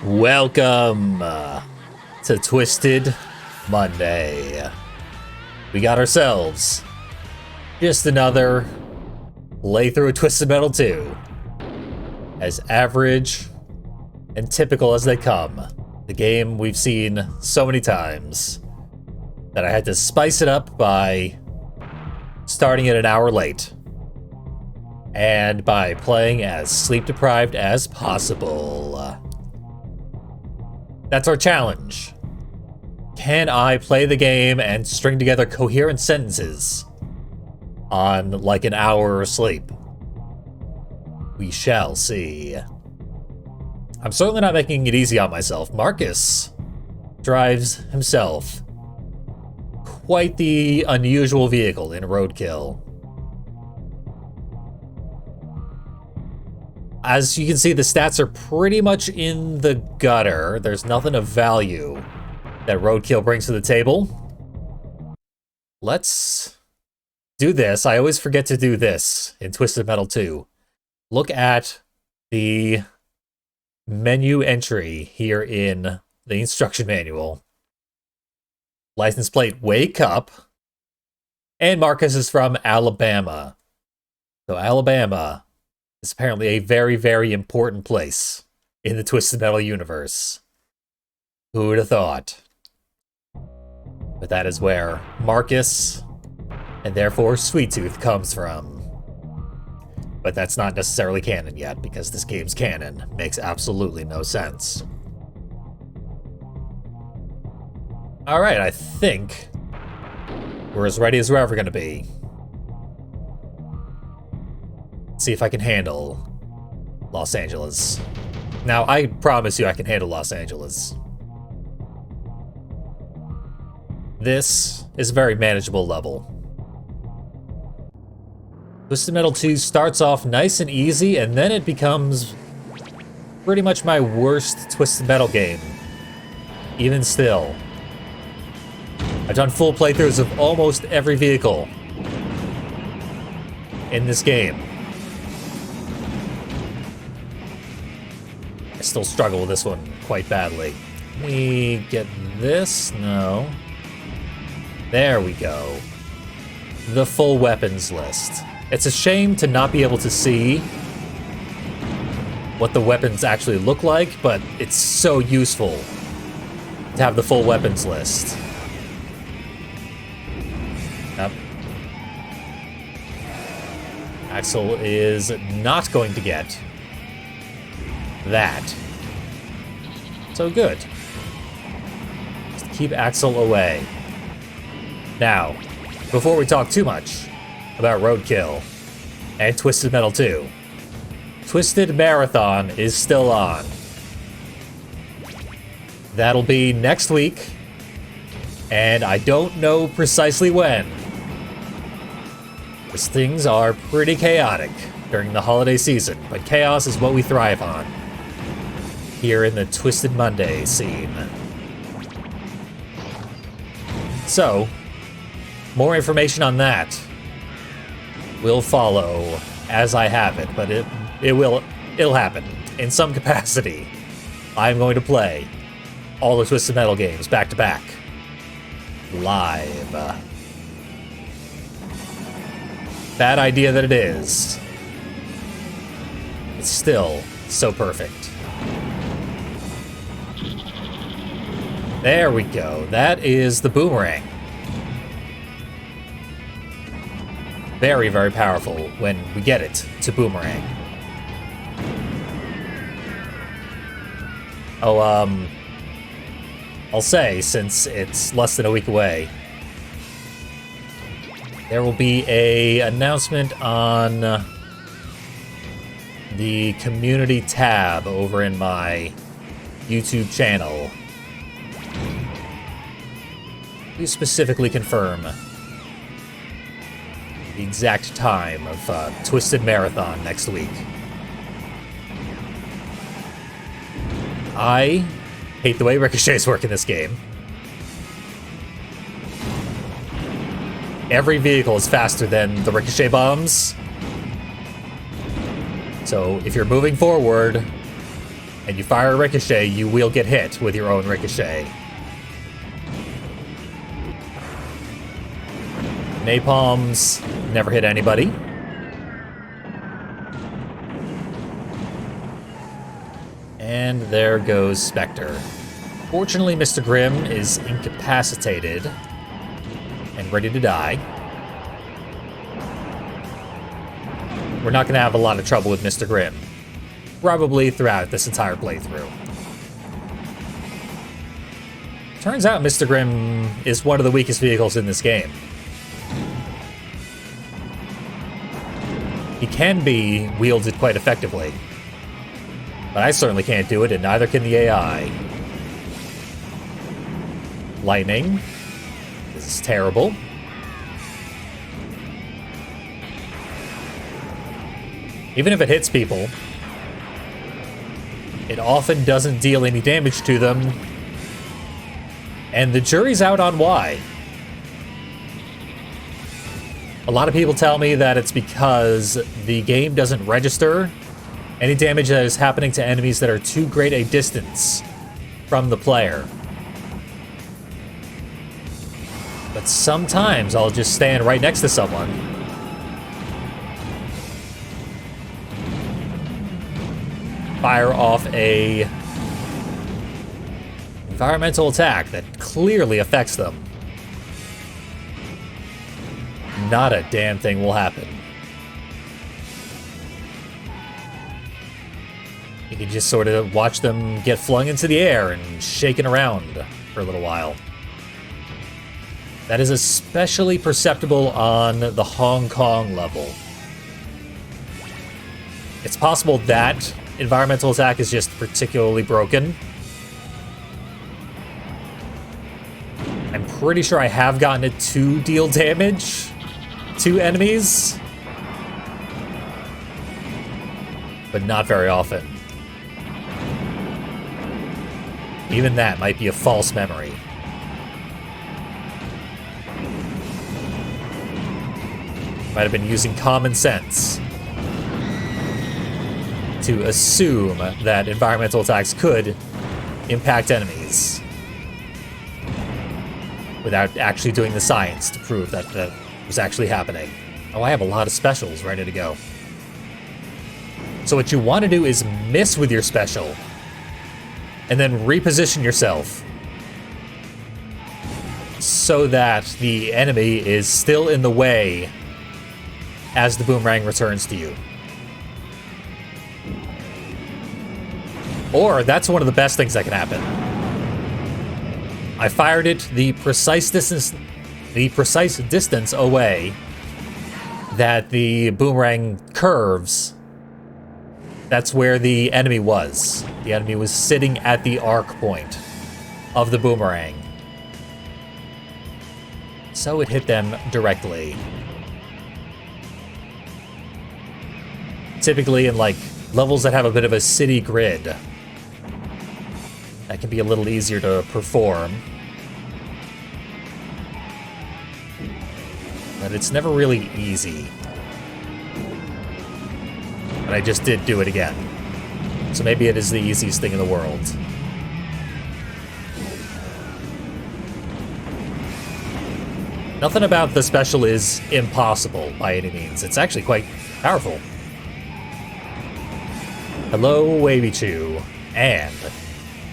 Welcome to Twisted Monday. We got ourselves just another playthrough of Twisted Metal 2. As average and typical as they come. The game we've seen so many times that I had to spice it up by starting it an hour late. And by playing as sleep-deprived as possible. That's our challenge. Can I play the game and string together coherent sentences on like an hour of sleep? We shall see. I'm certainly not making it easy on myself. Marcus drives himself quite the unusual vehicle in Roadkill. As you can see, the stats are pretty much in the gutter. There's nothing of value that Roadkill brings to the table. Let's do this. I always forget to do this in Twisted Metal 2. Look at the menu entry here in the instruction manual. License plate, wake up. And Marcus is from Alabama. So Alabama is apparently a very, very important place in the Twisted Metal universe. Who would have thought? But that is where Marcus, and therefore Sweet Tooth, comes from. But that's not necessarily canon yet, because this game's canon makes absolutely no sense. Alright, I think we're as ready as we're ever going to be. See if I can handle Los Angeles. Now, I promise you I can handle Los Angeles. This is a very manageable level. Twisted Metal 2 starts off nice and easy, and then it becomes pretty much my worst Twisted Metal game. Even still. I've done full playthroughs of almost every vehicle in this game. I still struggle with this one quite badly. We get this? No. There we go. The full weapons list. It's a shame to not be able to see what the weapons actually look like, but it's so useful to have the full weapons list. Yep. Axel is not going to get that. So good. Just keep Axel away. Now, before we talk too much about Roadkill and Twisted Metal 2, Twisted Marathon is still on. That'll be next week, and I don't know precisely when, because things are pretty chaotic during the holiday season, but chaos is what we thrive on here in the Twisted Monday scene. So, more information on that will follow as I have it, but it'll happen in some capacity. I'm going to play all the Twisted Metal games back to back, live. Bad idea that it is. It's still so perfect. There we go. That is the boomerang. Very, very powerful when we get it to boomerang. Oh, I'll say, since it's less than a week away, there will be an announcement on the community tab over in my YouTube channel. You specifically confirm the exact time of Twisted Marathon next week. I hate the way ricochets work in this game. Every vehicle is faster than the ricochet bombs. So if you're moving forward, and you fire a ricochet, you will get hit with your own ricochet. Napalms never hit anybody. And there goes Spectre. Fortunately, Mr. Grimm is incapacitated and ready to die. We're not going to have a lot of trouble with Mr. Grimm. Probably throughout this entire playthrough. Turns out Mr. Grimm is one of the weakest vehicles in this game. He can be wielded quite effectively. But I certainly can't do it, and neither can the AI. Lightning. This is terrible. Even if it hits people, it often doesn't deal any damage to them. And the jury's out on why. A lot of people tell me that it's because the game doesn't register any damage that is happening to enemies that are too great a distance from the player. But sometimes I'll just stand right next to someone. Fire off a environmental attack that clearly affects them. Not a damn thing will happen. You can just sort of watch them get flung into the air and shaken around for a little while. That is especially perceptible on the Hong Kong level. It's possible that environmental attack is just particularly broken. I'm pretty sure I have gotten it to deal damage to enemies, but not very often. Even that might be a false memory. Might have been using common sense to assume that environmental attacks could impact enemies without actually doing the science to prove that that was actually happening. Oh, I have a lot of specials ready to go. So what you want to do is miss with your special and then reposition yourself so that the enemy is still in the way as the boomerang returns to you. Or that's one of the best things that can happen. I fired it the precise distance away that the boomerang curves. That's where the enemy was. The enemy was sitting at the arc point of the boomerang. So it hit them directly. Typically in like levels that have a bit of a city grid, that can be a little easier to perform. But it's never really easy. But I just did do it again. So maybe it is the easiest thing in the world. Nothing about the special is impossible by any means. It's actually quite powerful. Hello, Wavy Chew. And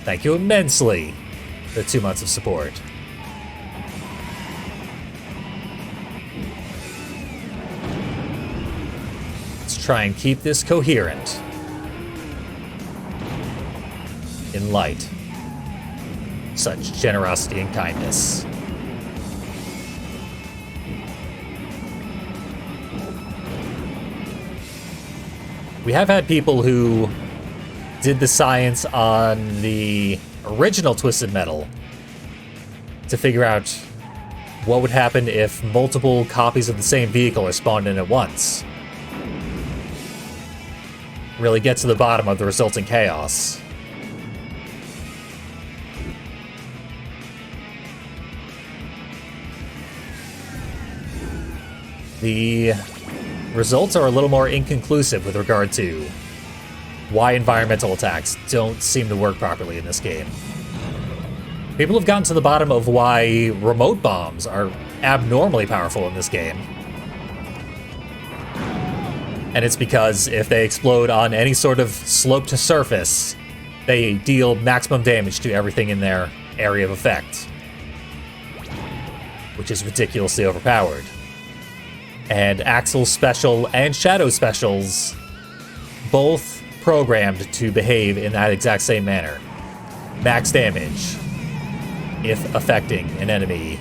thank you immensely for 2 months of support. Try and keep this coherent in light. Such generosity and kindness. We have had people who did the science on the original Twisted Metal to figure out what would happen if multiple copies of the same vehicle are spawned in at once. Really get to the bottom of the resulting chaos. The results are a little more inconclusive with regard to why environmental attacks don't seem to work properly in this game. People have gotten to the bottom of why remote bombs are abnormally powerful in this game. And it's because if they explode on any sort of sloped surface, they deal maximum damage to everything in their area of effect, which is ridiculously overpowered. And Axel Special and Shadow Specials, both programmed to behave in that exact same manner. Max damage if affecting an enemy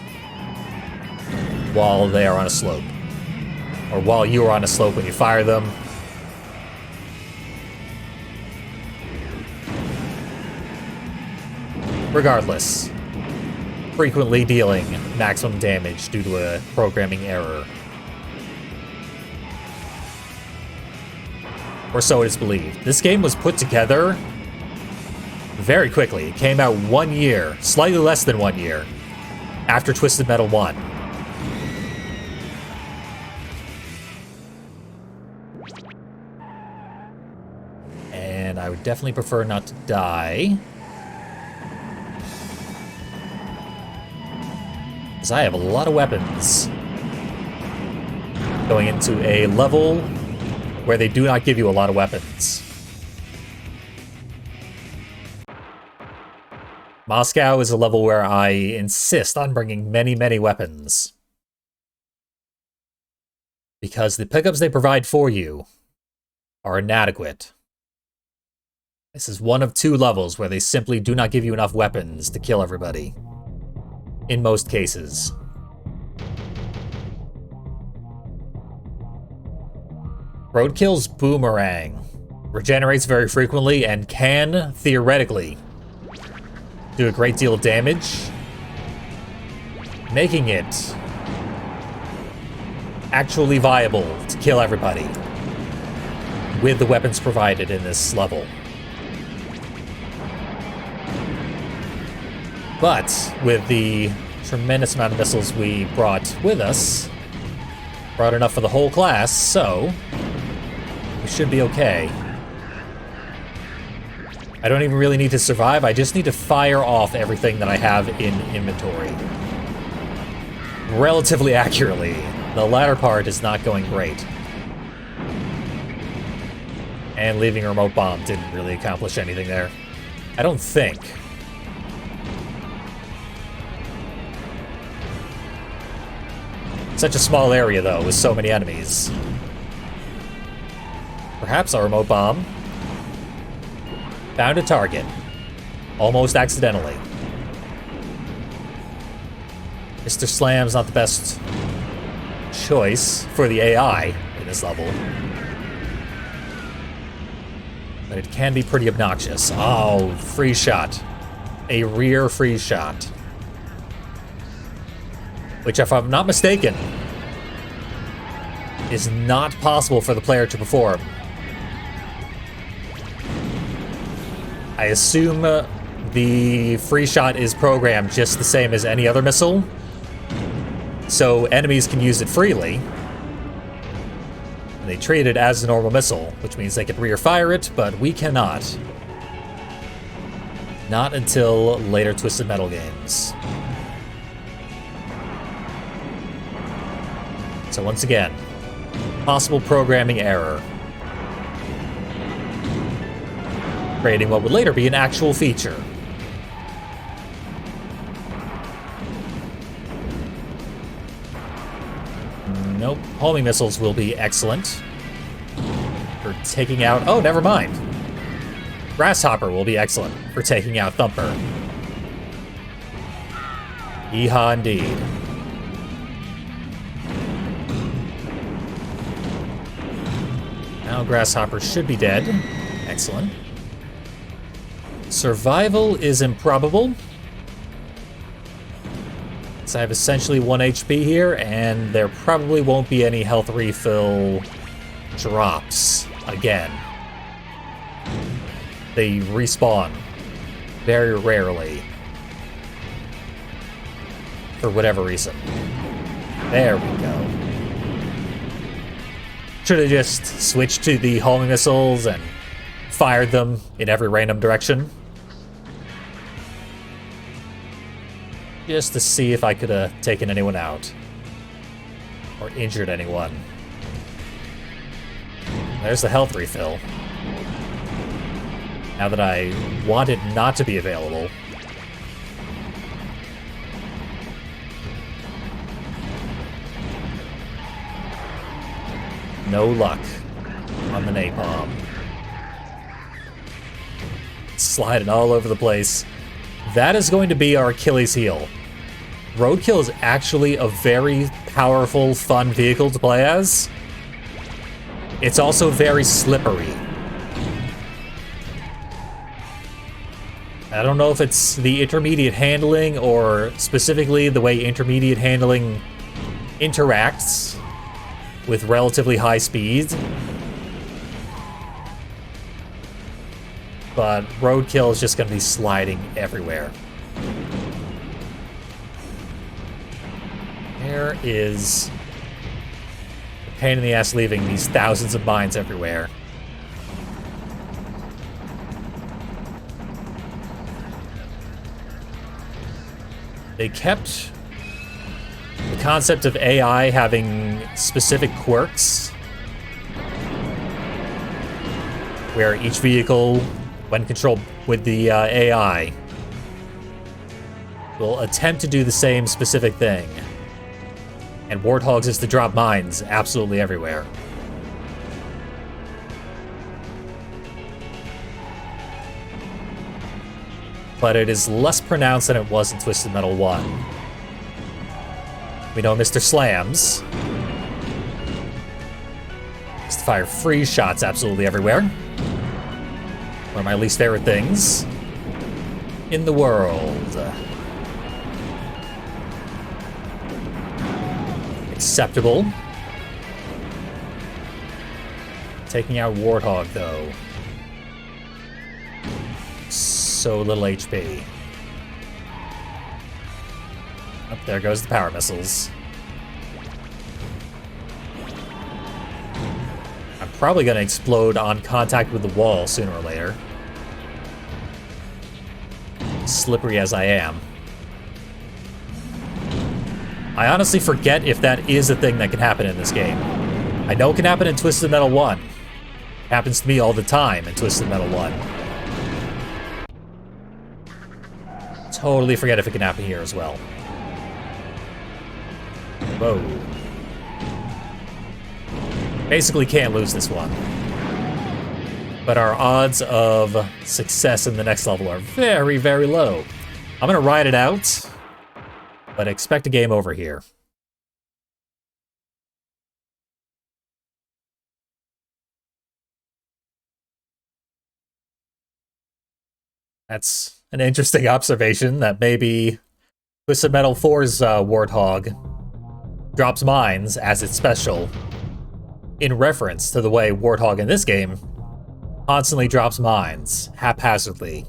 while they are on a slope. Or while you are on a slope when you fire them. Regardless, frequently dealing maximum damage due to a programming error. Or so it is believed. This game was put together very quickly. It came out 1 year, slightly less than 1 year, after Twisted Metal 1. And I would definitely prefer not to die, because I have a lot of weapons. Going into a level where they do not give you a lot of weapons. Moscow is a level where I insist on bringing many, many weapons, because the pickups they provide for you are inadequate. This is one of 2 levels where they simply do not give you enough weapons to kill everybody. In most cases. Roadkill's boomerang regenerates very frequently and can, theoretically, do a great deal of damage, making it actually viable to kill everybody with the weapons provided in this level. But with the tremendous amount of missiles we brought with us, brought enough for the whole class, so we should be okay. I don't even really need to survive, I just need to fire off everything that I have in inventory relatively accurately. The latter part is not going great. And leaving a remote bomb didn't really accomplish anything there. I don't think. Such a small area, though, with so many enemies. Perhaps our remote bomb found a target, almost accidentally. Mr. Slam's not the best choice for the AI in this level, but it can be pretty obnoxious. Oh, free shot. A rear free shot. Which, if I'm not mistaken, is not possible for the player to perform. I assume the free shot is programmed just the same as any other missile, so enemies can use it freely. And they treat it as a normal missile, which means they can rear fire it, but we cannot. Not until later Twisted Metal games. So once again, possible programming error, creating what would later be an actual feature. Nope, homing missiles will be excellent for taking out... Oh, never mind. Grasshopper will be excellent for taking out Thumper. Yeehaw indeed. Now Grasshopper should be dead. Excellent. Survival is improbable. So I have essentially 1 HP here, and there probably won't be any health refill drops again. They respawn very rarely. For whatever reason. There we go. Should have just switched to the homing missiles and fired them in every random direction. Just to see if I could have taken anyone out. Or injured anyone. There's the health refill. Now that I want it not to be available. No luck on the napalm. Sliding all over the place. That is going to be our Achilles heel. Roadkill is actually a very powerful, fun vehicle to play as. It's also very slippery. I don't know if it's the intermediate handling or specifically the way intermediate handling interacts with relatively high speed. But Roadkill is just going to be sliding everywhere. There is a pain in the ass leaving these thousands of mines everywhere. They kept the concept of AI having specific quirks, where each vehicle, when controlled with the AI, will attempt to do the same specific thing. And Warthogs is to drop mines absolutely everywhere. But it is less pronounced than it was in Twisted Metal 1. We know Mr. Slams is to fire freeze shots absolutely everywhere. One of my least favorite things in the world. Acceptable. Taking out Warthog, though. So little HP. Up there goes the power missiles. I'm probably going to explode on contact with the wall sooner or later. Slippery as I am. I honestly forget if that is a thing that can happen in this game. I know it can happen in Twisted Metal 1. It happens to me all the time in Twisted Metal 1. Totally forget if it can happen here as well. Whoa. Basically can't lose this one. But our odds of success in the next level are very, very low. I'm gonna ride it out, but expect a game over here. That's an interesting observation that maybe Twisted Metal 4's Warthog drops mines as its special in reference to the way Warthog in this game constantly drops mines haphazardly.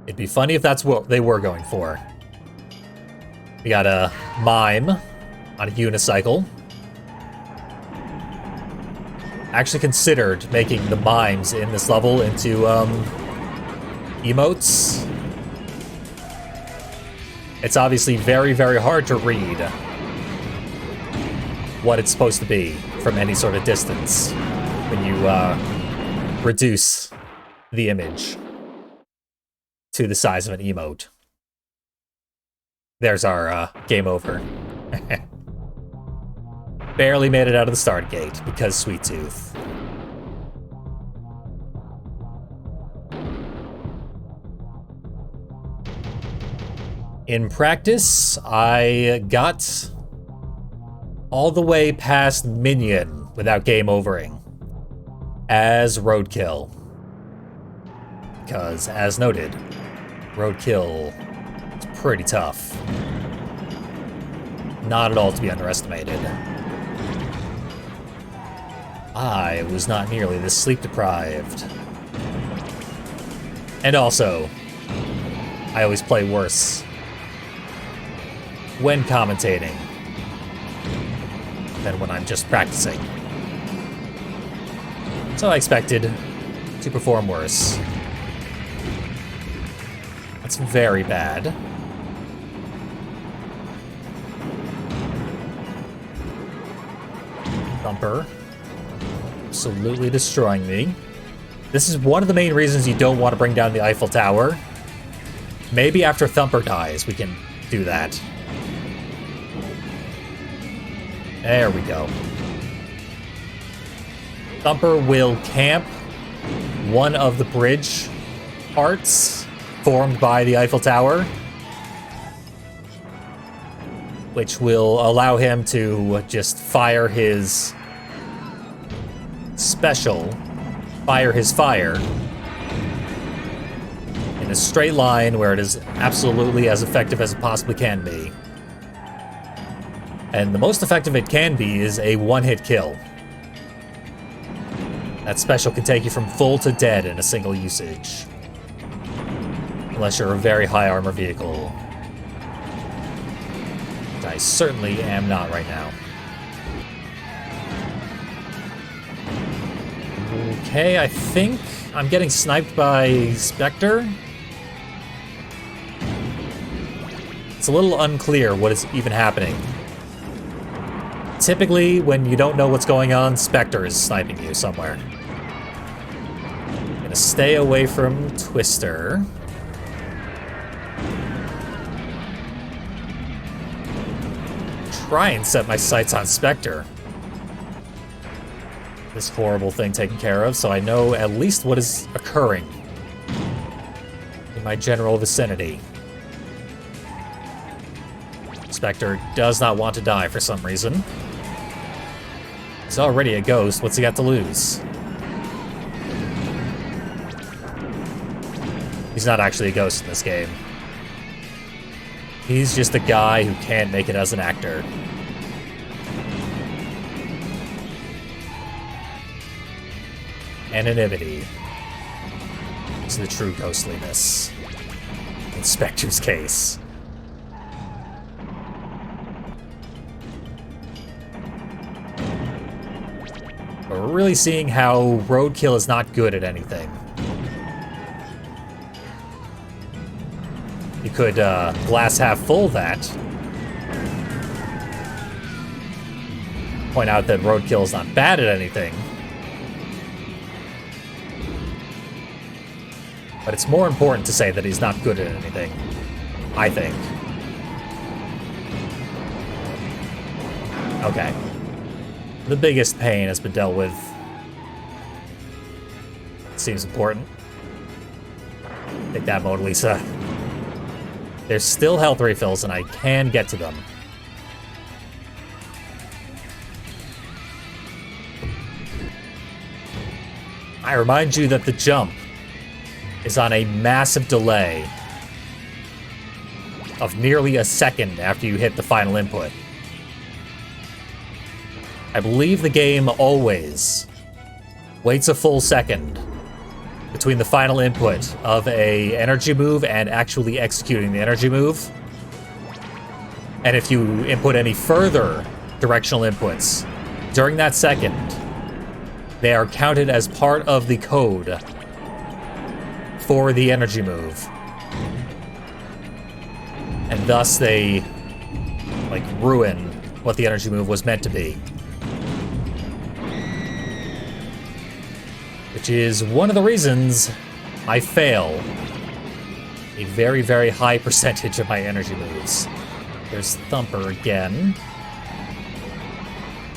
It'd be funny if that's what they were going for. We got a mime on a unicycle. Actually considered making the mimes in this level into emotes. It's obviously very, very hard to read what it's supposed to be from any sort of distance when you reduce the image to the size of an emote. There's our game over. Barely made it out of the start gate because Sweet Tooth. In practice, I got all the way past Minion without game overing as Roadkill. Because, as noted, Roadkill is pretty tough. Not at all to be underestimated. I was not nearly this sleep deprived. And also, I always play worse when commentating. than when I'm just practicing. So I expected to perform worse. That's very bad. Thumper. Absolutely destroying me. This is one of the main reasons you don't want to bring down the Eiffel Tower. Maybe after Thumper dies, we can do that. There we go. Thumper will camp one of the bridge parts formed by the Eiffel Tower, which will allow him to just fire his special, fire his fire in a straight line where it is absolutely as effective as it possibly can be. And the most effective it can be is a one-hit kill. That special can take you from full to dead in a single usage. Unless you're a very high armor vehicle. Which I certainly am not right now. Okay, I think I'm getting sniped by Spectre. It's a little unclear what is even happening. Typically, when you don't know what's going on, Spectre is sniping you somewhere. Gonna stay away from Twister. Try and set my sights on Spectre. This horrible thing taken care of, so I know at least what is occurring in my general vicinity. Spectre does not want to die for some reason. He's already a ghost. What's he got to lose? He's not actually a ghost in this game. He's just a guy who can't make it as an actor. Anonymity is the true ghostliness in Spectre's case. We're really seeing how Roadkill is not good at anything. You could glass half full that. Point out that Roadkill is not bad at anything. But it's more important to say that he's not good at anything, I think. Okay. The biggest pain has been dealt with. Seems important. Take that, Mona Lisa. There's still health refills, and I can get to them. I remind you that the jump is on a massive delay of nearly a second after you hit the final input. I believe the game always waits a full second between the final input of a energy move and actually executing the energy move. And if you input any further directional inputs during that second, they are counted as part of the code for the energy move. And thus they, like, ruin what the energy move was meant to be. Which is one of the reasons I fail a very, very high percentage of my energy moves. There's Thumper again.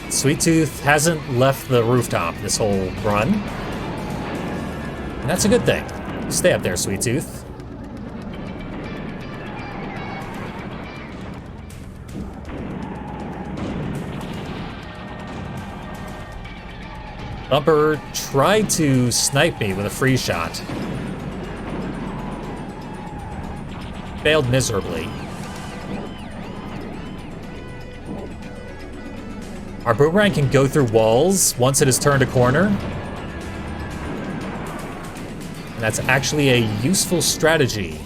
Sweet Tooth hasn't left the rooftop this whole run. And that's a good thing. Stay up there, Sweet Tooth. Thumper tried to snipe me with a free shot. Failed miserably. Our boomerang can go through walls once it has turned a corner. And that's actually a useful strategy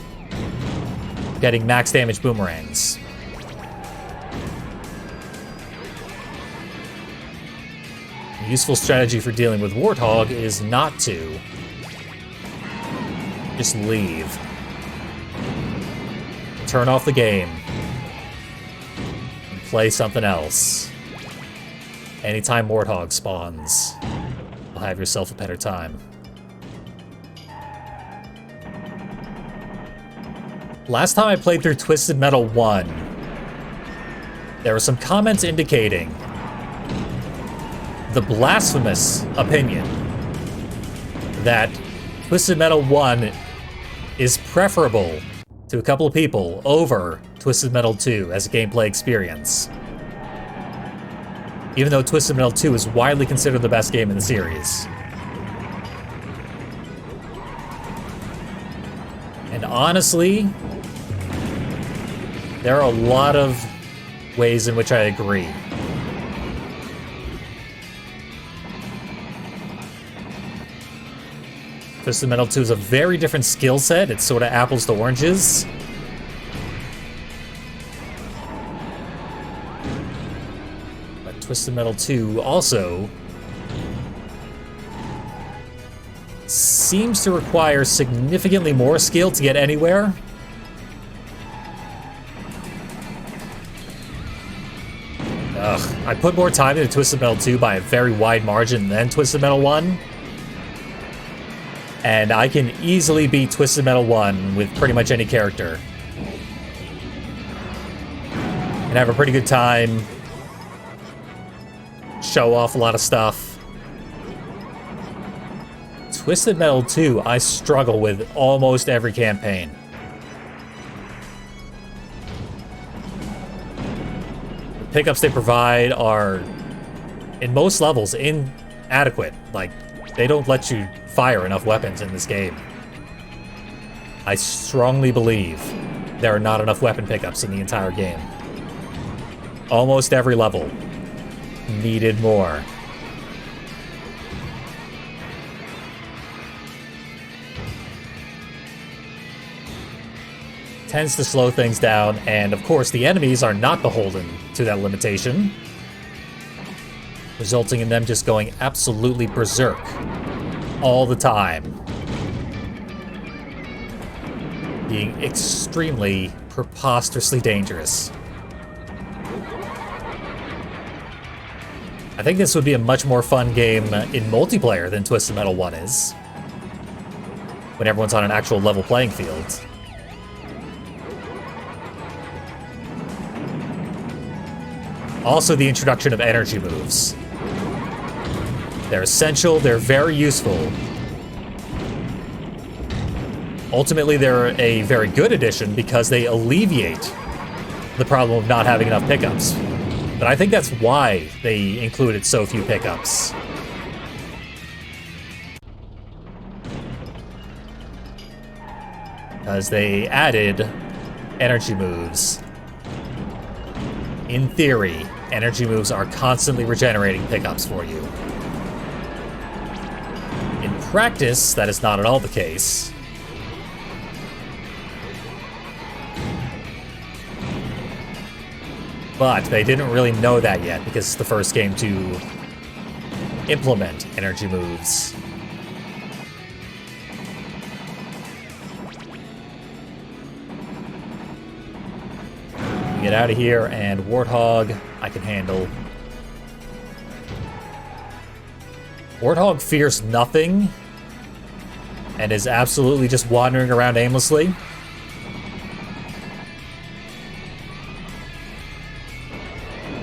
for getting max damage boomerangs. A useful strategy for dealing with Warthog is not to. Just leave. Turn off the game. And play something else. Anytime Warthog spawns, you'll have yourself a better time. Last time I played through Twisted Metal 1, there were some comments indicating the blasphemous opinion that Twisted Metal 1 is preferable to a couple of people over Twisted Metal 2 as a gameplay experience. Even though Twisted Metal 2 is widely considered the best game in the series. And honestly, there are a lot of ways in which I agree. Twisted Metal 2 is a very different skill set. It's sort of apples to oranges. But Twisted Metal 2 also seems to require significantly more skill to get anywhere. I put more time into Twisted Metal 2 by a very wide margin than Twisted Metal 1. And I can easily beat Twisted Metal 1 with pretty much any character. And have a pretty good time. Show off a lot of stuff. Twisted Metal 2, I struggle with almost every campaign. The pickups they provide are, in most levels, inadequate. Like, they don't let you fire enough weapons in this game. I strongly believe there are not enough weapon pickups in the entire game. Almost every level needed more. Tends to slow things down, and of course the enemies are not beholden to that limitation, resulting in them just going absolutely berserk all the time. Being extremely, preposterously dangerous. I think this would be a much more fun game in multiplayer than Twisted Metal 1 is, when everyone's on an actual level playing field. Also, the introduction of energy moves. They're essential, they're very useful. Ultimately, they're a very good addition because they alleviate the problem of not having enough pickups. But I think that's why they included so few pickups. Because they added energy moves. In theory, energy moves are constantly regenerating pickups for you. In practice, that is not at all the case. But they didn't really know that yet because it's the first game to implement energy moves. Get out of here, and Warthog I can handle. Warthog fears nothing and is absolutely just wandering around aimlessly.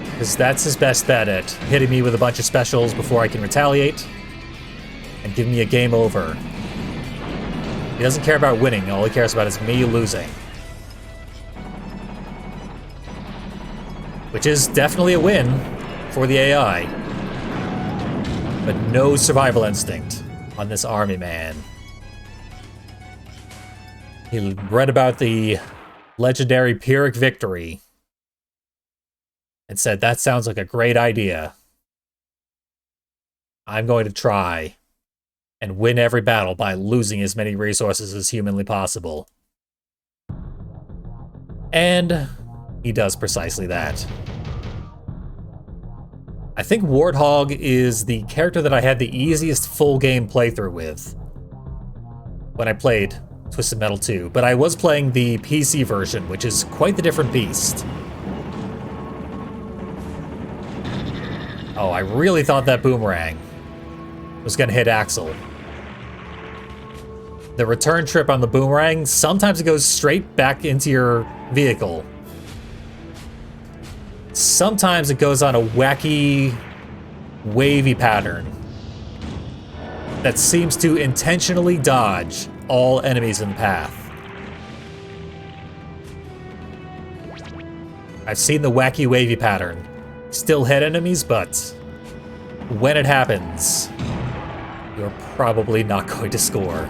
Because that's his best bet at hitting me with a bunch of specials before I can retaliate and give me a game over. He doesn't care about winning, all he cares about is me losing. Which is definitely a win for the AI. But no survival instinct on this army man. He read about the legendary Pyrrhic victory and said, that sounds like a great idea. I'm going to try and win every battle by losing as many resources as humanly possible. And he does precisely that. I think Warthog is the character that I had the easiest full game playthrough with when I played Twisted Metal 2, but I was playing the PC version, which is quite the different beast. Oh, I really thought that boomerang was gonna hit Axel. The return trip on the boomerang, sometimes it goes straight back into your vehicle. Sometimes it goes on a wacky, wavy pattern that seems to intentionally dodge all enemies in the path. I've seen the wacky, wavy pattern. Still hit enemies, but when it happens, you're probably not going to score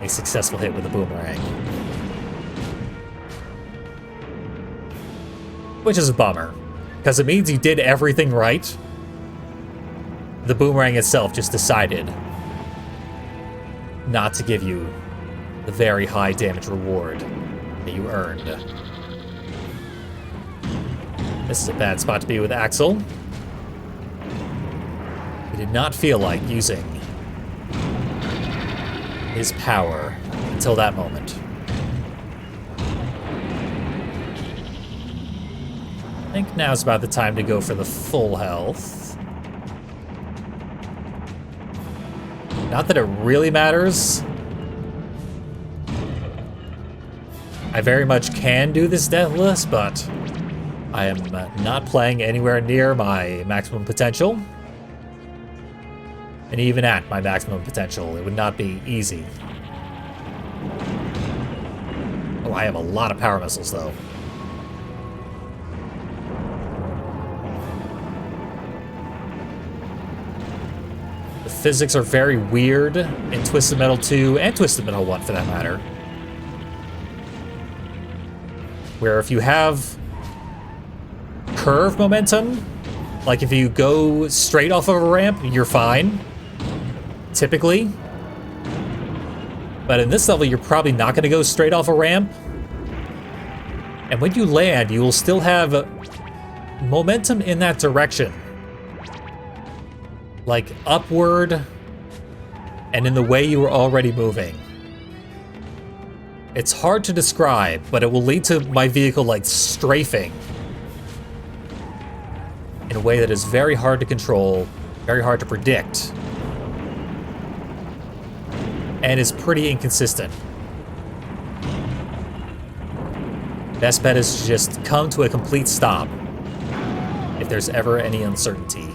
a successful hit with a boomerang. Which is a bummer, because it means you did everything right. The boomerang itself just decided not to give you the very high damage reward that you earned. This is a bad spot to be with Axel. He did not feel like using his power until that moment. I think now's about the time to go for the full health. Not that it really matters. I very much can do this deathless, but I am not playing anywhere near my maximum potential. And even at my maximum potential, it would not be easy. Oh, I have a lot of power missiles, though. The physics are very weird in Twisted Metal 2, and Twisted Metal 1 for that matter. Where if you have curve momentum, like if you go straight off of a ramp, you're fine, typically. But in this level, you're probably not going to go straight off a ramp. And when you land, you will still have momentum in that direction. Like upward, and in the way you were already moving. It's hard to describe, but it will lead to my vehicle like strafing in a way that is very hard to control, very hard to predict, and is pretty inconsistent. Best bet is to just come to a complete stop if there's ever any uncertainty.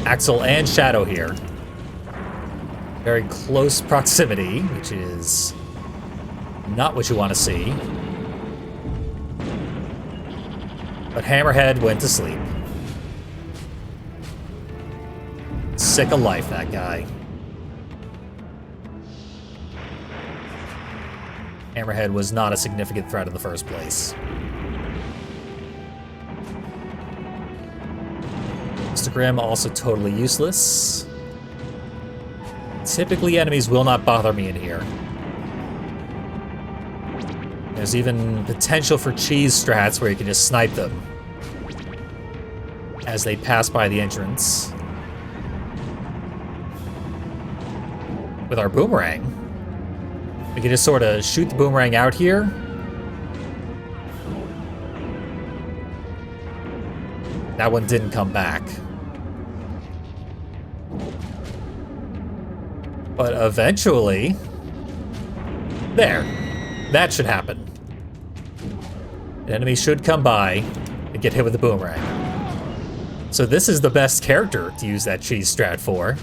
Axel and Shadow here. Very close proximity, which is not what you want to see. But Hammerhead went to sleep. Sick of life, that guy. Hammerhead was not a significant threat in the first place. Mr. Grimm also totally useless. Typically, enemies will not bother me in here. There's even potential for cheese strats where you can just snipe them as they pass by the entrance. With our boomerang, we can just sort of shoot the boomerang out here. That one didn't come back. But eventually, there, that should happen. An enemy should come by and get hit with the boomerang. So this is the best character to use that cheese strat for.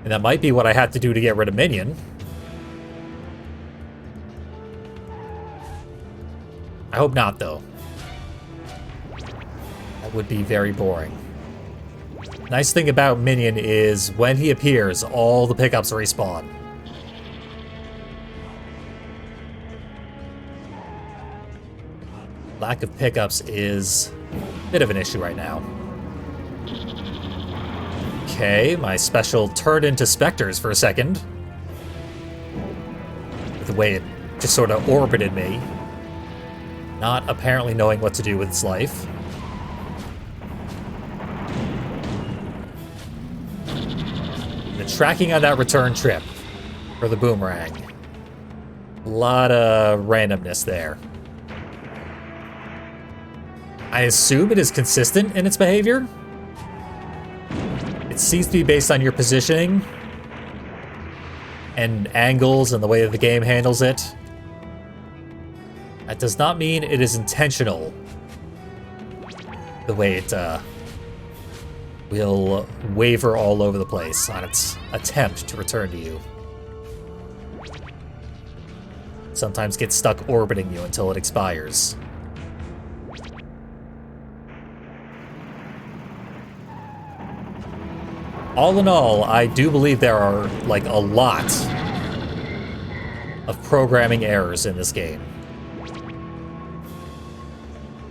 And that might be what I had to do to get rid of Minion. I hope not, though. That would be very boring. Nice thing about Minion is when he appears, all the pickups respawn. Lack of pickups is a bit of an issue right now. Okay, my special turned into specters for a second. With the way it just sort of orbited me. Not apparently knowing what to do with its life. tracking on that return trip for the boomerang. A lot of randomness there. I assume it is consistent in its behavior. It seems to be based on your positioning and angles and the way that the game handles it. That does not mean it is intentional. The way it will waver all over the place on its attempt to return to you. Sometimes get stuck orbiting you until it expires. All in all, I do believe there are, like, a lot of programming errors in this game.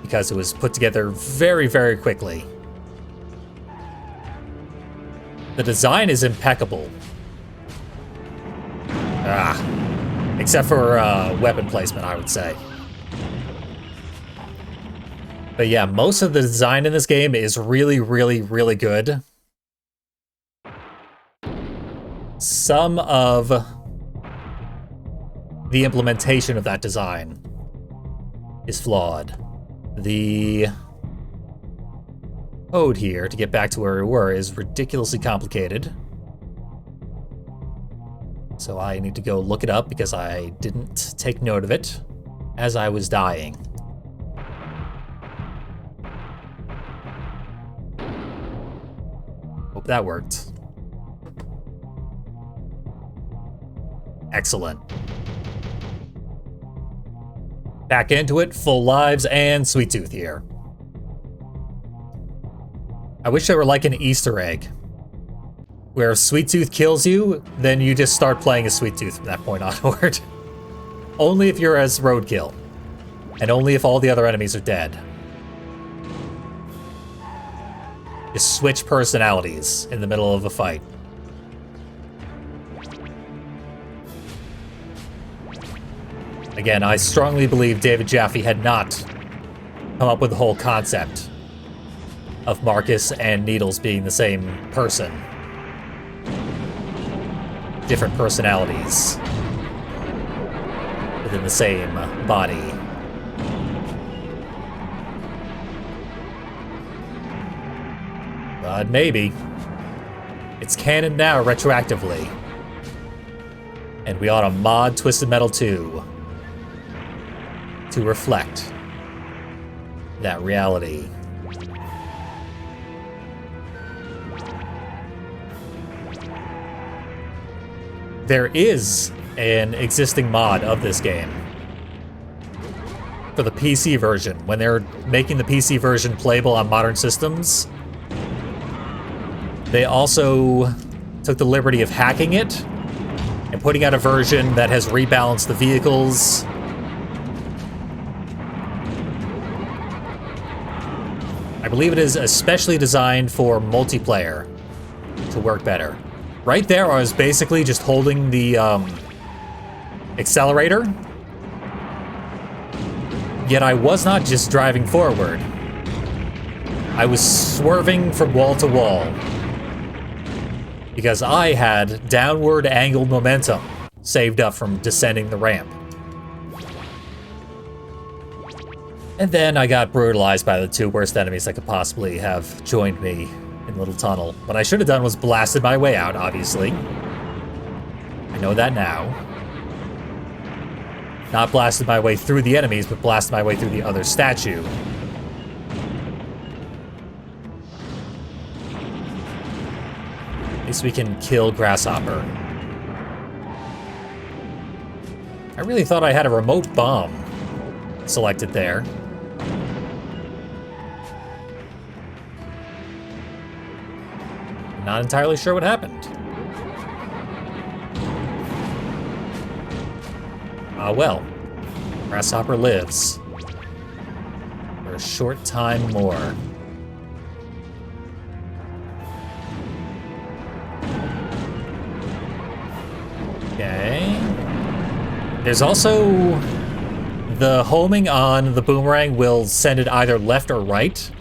Because it was put together very, very quickly. The design is impeccable. Except for weapon placement, I would say. But yeah, most of the design in this game is really, really, really good. Some of the implementation of that design is flawed. The code here, to get back to where we were, is ridiculously complicated. So I need to go look it up because I didn't take note of it as I was dying. Hope that worked. Excellent. Back into it, full lives, and Sweet Tooth here. I wish there were like an Easter egg, where if Sweet Tooth kills you, then you just start playing as Sweet Tooth from that point onward. Only if you're as Roadkill, and only if all the other enemies are dead. Just switch personalities in the middle of a fight. Again, I strongly believe David Jaffe had not come up with the whole concept of Marcus and Needles being the same person. Different personalities within the same body. But maybe. It's canon now retroactively. And we ought to mod Twisted Metal 2 to reflect that reality. There is an existing mod of this game for the PC version. When they're making the PC version playable on modern systems, they also took the liberty of hacking it and putting out a version that has rebalanced the vehicles. I believe it is especially designed for multiplayer to work better. Right there, I was basically just holding the accelerator, yet I was not just driving forward. I was swerving from wall to wall because I had downward angled momentum saved up from descending the ramp. And then I got brutalized by the two worst enemies that could possibly have joined me in the little tunnel. What I should have done was blasted my way out, obviously. I know that now. Not blasted my way through the enemies, but blasted my way through the other statue. At least we can kill Grasshopper. I really thought I had a remote bomb selected there. Not entirely sure what happened. Ah, well. Grasshopper lives. For a short time more. Okay. There's also... the homing on the boomerang will send it either left or right.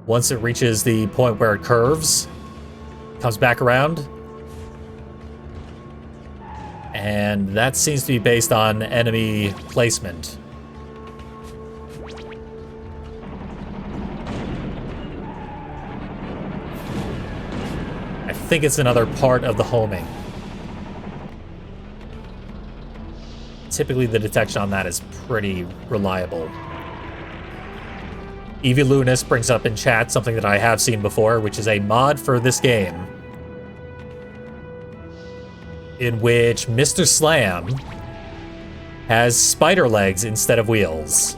Once it reaches the point where it curves. Comes back around. And that seems to be based on enemy placement. I think it's another part of the homing. Typically the detection on that is pretty reliable. Evie Lunas brings up in chat something that I have seen before, which is a mod for this game in which Mr. Slam has spider legs instead of wheels.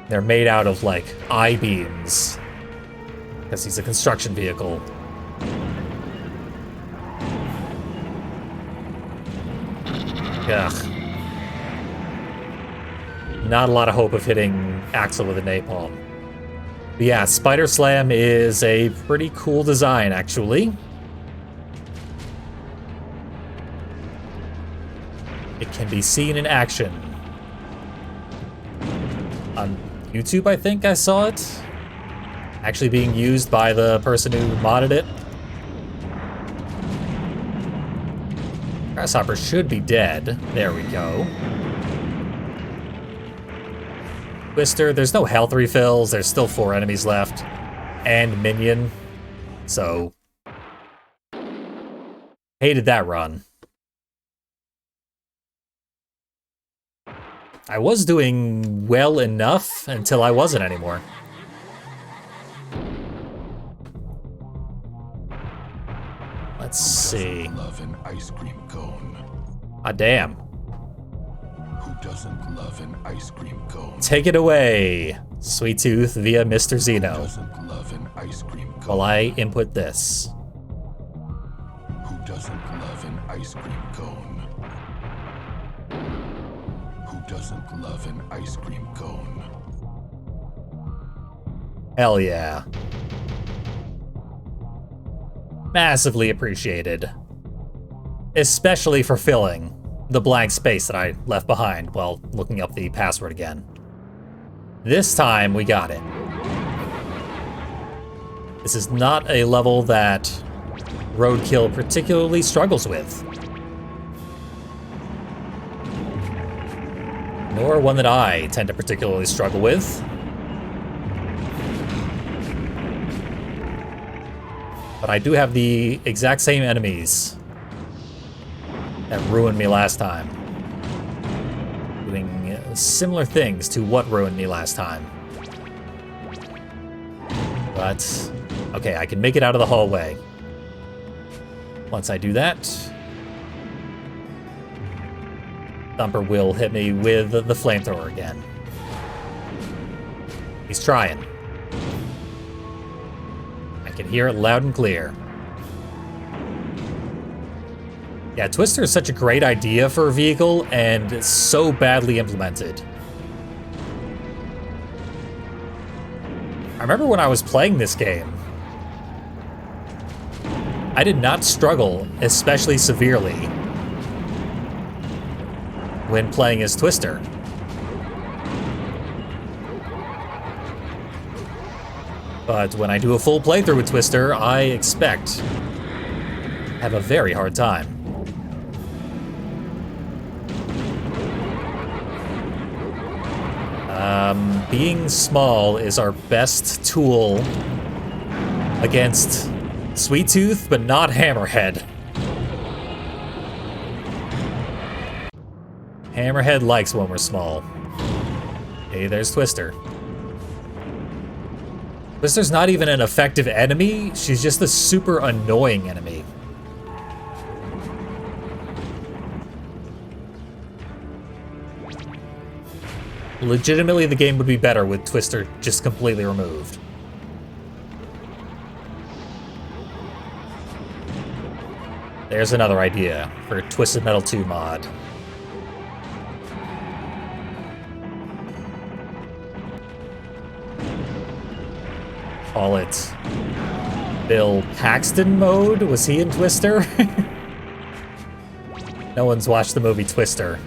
They're made out of, like, I-beams, because he's a construction vehicle. Ugh. Not a lot of hope of hitting Axel with a napalm. But yeah, Spider Slam is a pretty cool design, actually. It can be seen in action. On YouTube, I think I saw it. Actually being used by the person who modded it. Grasshopper should be dead. There we go. Twister, there's no health refills. There's still 4 enemies left. And Minion. So, hated that run. I was doing well enough until I wasn't anymore. Let's see. Love an ice cream cone. Ah, damn. Who doesn't love an ice cream cone? Take it away, Sweet Tooth via Mr. Zeno. Doesn't love an ice cream cone. While I input this. Who doesn't love an ice cream cone? Who doesn't love an ice cream cone? Hell yeah. Massively appreciated. Especially for filling the blank space that I left behind while looking up the password again. This time we got it. This is not a level that Roadkill particularly struggles with. Nor one that I tend to particularly struggle with. But I do have the exact same enemies that ruined me last time. Doing similar things to what ruined me last time. But, okay, I can make it out of the hallway. Once I do that, Thumper will hit me with the flamethrower again. He's trying. I can hear it loud and clear. Yeah, Twister is such a great idea for a vehicle, and it's so badly implemented. I remember when I was playing this game, I did not struggle especially severely when playing as Twister. But when I do a full playthrough with Twister, I expect to have a very hard time. Being small is our best tool against Sweet Tooth, but not Hammerhead. Hammerhead likes when we're small. Hey, there's Twister. Twister's not even an effective enemy, she's just a super annoying enemy. Legitimately, the game would be better with Twister just completely removed. There's another idea for Twisted Metal 2 mod. Call it Bill Paxton mode? Was he in Twister? No one's watched the movie Twister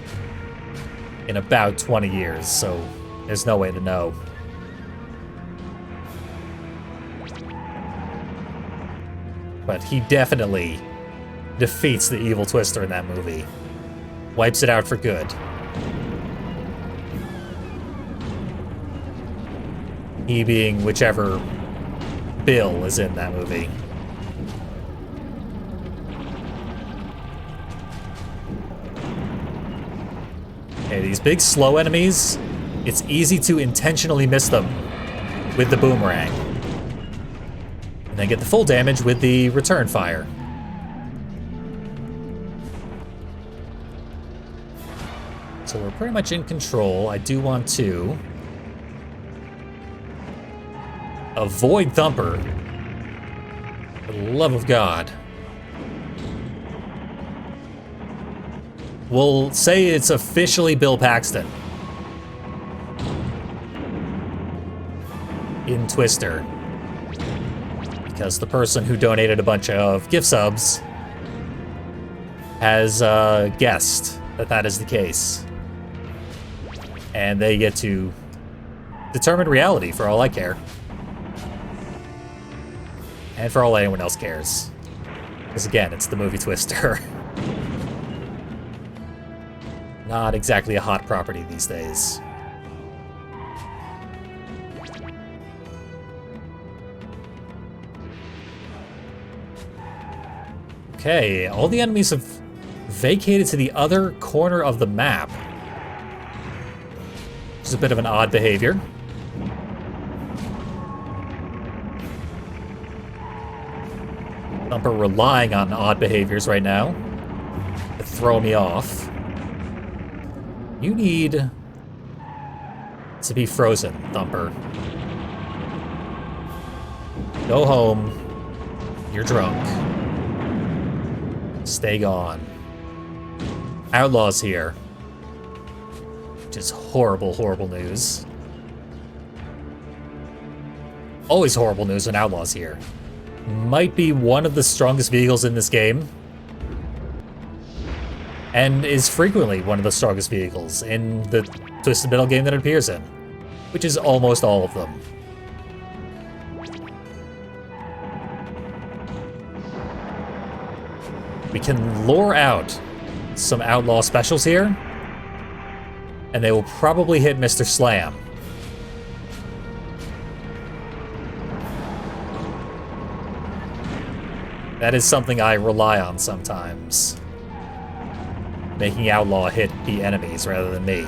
in about 20 years, so there's no way to know. But he definitely defeats the evil Twister in that movie. Wipes it out for good. He being whichever Bill is in that movie. Okay, these big slow enemies, it's easy to intentionally miss them with the boomerang. And then get the full damage with the return fire. So we're pretty much in control. I do want to avoid Thumper. For the love of God. We'll say it's officially Bill Paxton in Twister. Because the person who donated a bunch of gift subs has guessed that that is the case. And they get to determine reality for all I care. And for all anyone else cares. Because again, it's the movie Twister. Not exactly a hot property these days. Okay, all the enemies have vacated to the other corner of the map. Which is a bit of an odd behavior. Thumper relying on odd behaviors right now to throw me off. You need to be frozen, Thumper. Go home. You're drunk. Stay gone. Outlaw's here. Which is horrible, horrible news. Always horrible news when Outlaw's here. Might be one of the strongest vehicles in this game. And is frequently one of the strongest vehicles in the Twisted Metal game that it appears in. Which is almost all of them. We can lure out some Outlaw specials here. And they will probably hit Mr. Slam. That is something I rely on sometimes. Making Outlaw hit the enemies rather than me.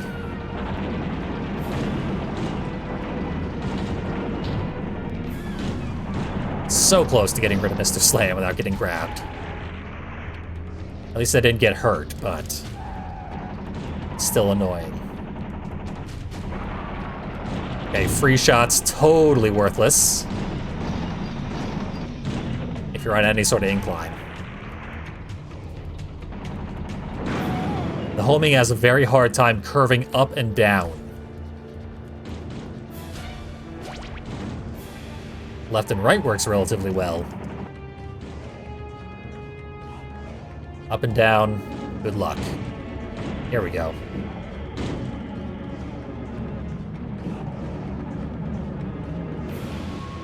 So close to getting rid of Mr. Slam without getting grabbed. At least I didn't get hurt, but still annoying. Okay, free shots, totally worthless. If you're on any sort of incline. The homing has a very hard time curving up and down. Left and right works relatively well. Up and down, good luck. Here we go.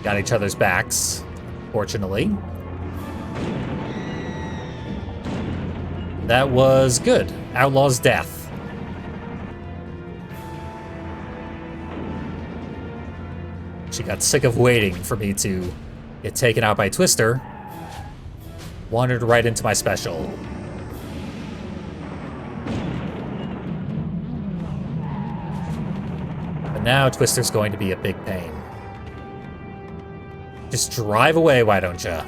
Got each other's backs, fortunately. That was good. Outlaw's death. She got sick of waiting for me to get taken out by Twister. Wandered right into my special. But now Twister's going to be a big pain. Just drive away, why don't ya?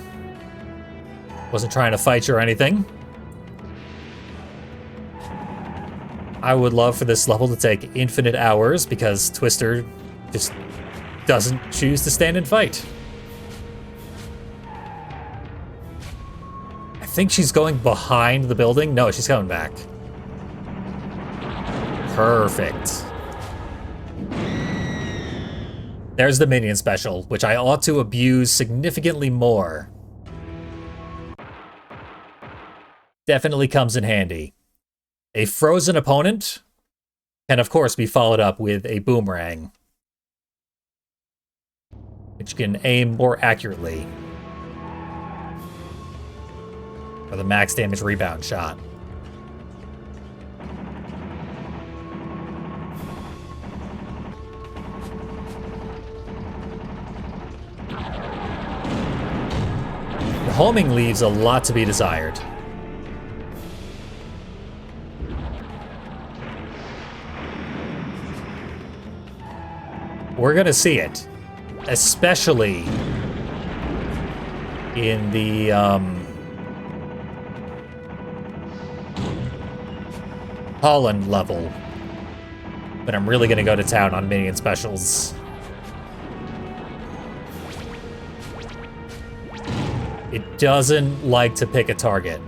Wasn't trying to fight you or anything. I would love for this level to take infinite hours because Twister just doesn't choose to stand and fight. I think she's going behind the building. No, she's coming back. Perfect. There's the minion special, which I ought to abuse significantly more. Definitely comes in handy. A frozen opponent can, of course, be followed up with a boomerang, which can aim more accurately. For the max damage rebound shot. The homing leaves a lot to be desired. We're gonna see it. Especially in the, Holland level. But I'm really gonna go to town on minion specials. It doesn't like to pick a target.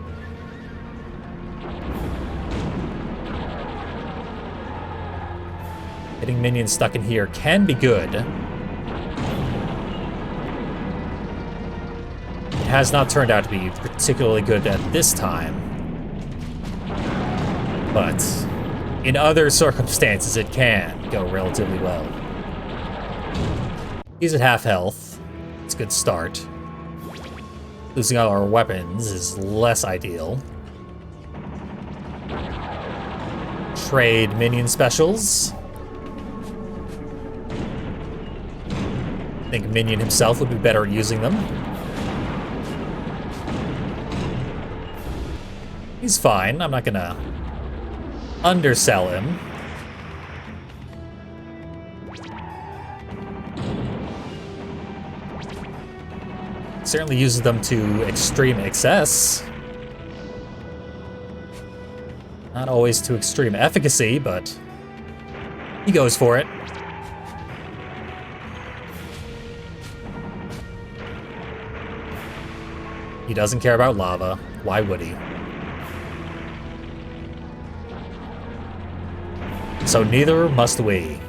Getting minions stuck in here can be good. It has not turned out to be particularly good at this time. But in other circumstances, it can go relatively well. He's at half health. It's a good start. Losing all our weapons is less ideal. Trade minion specials. I think Minion himself would be better at using them. He's fine. I'm not gonna undersell him. Certainly uses them to extreme excess. Not always to extreme efficacy, but he goes for it. He doesn't care about lava. Why would he? So neither must we.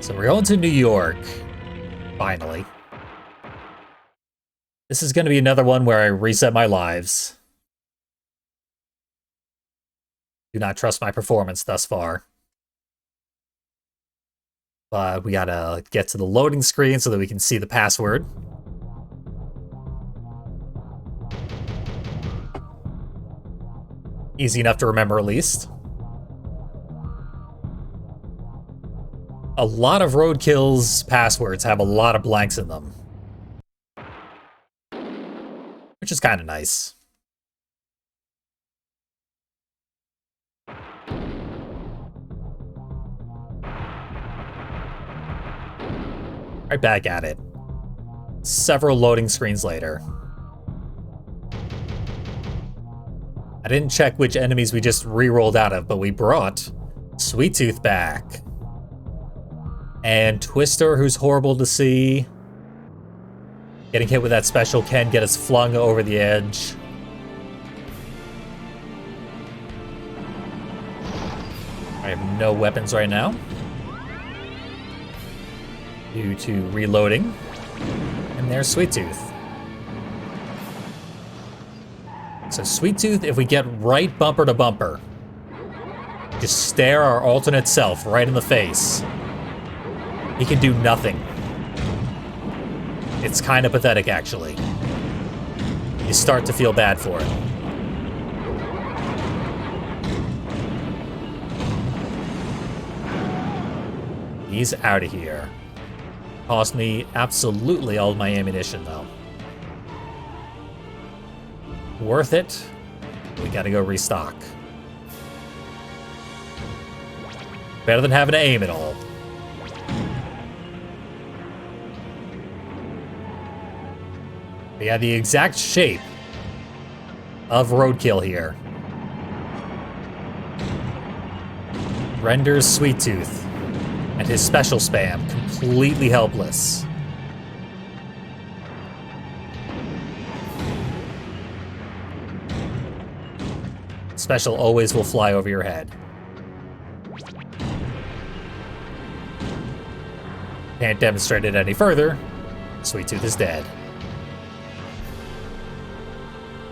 So we're going to New York. Finally. This is going to be another one where I reset my lives. Do not trust my performance thus far. But we gotta get to the loading screen so that we can see the password. Easy enough to remember, at least. A lot of Roadkill's passwords have a lot of blanks in them. Which is kind of nice. Right back at it. Several loading screens later. I didn't check which enemies we just re-rolled out of, but we brought Sweet Tooth back. And Twister, who's horrible to see. Getting hit with that special can get us flung over the edge. I have no weapons right now. Due to reloading. And there's Sweet Tooth. So Sweet Tooth, if we get right bumper to bumper, just stare our alternate self right in the face, he can do nothing. It's kind of pathetic, actually. You start to feel bad for it. He's out of here. Cost me absolutely all my ammunition, though. Worth it. We gotta go restock. Better than having to aim at all. We have the exact shape of Roadkill here. Renders Sweet Tooth and his special spam completely helpless. Special always will fly over your head. Can't demonstrate it any further. Sweet Tooth is dead.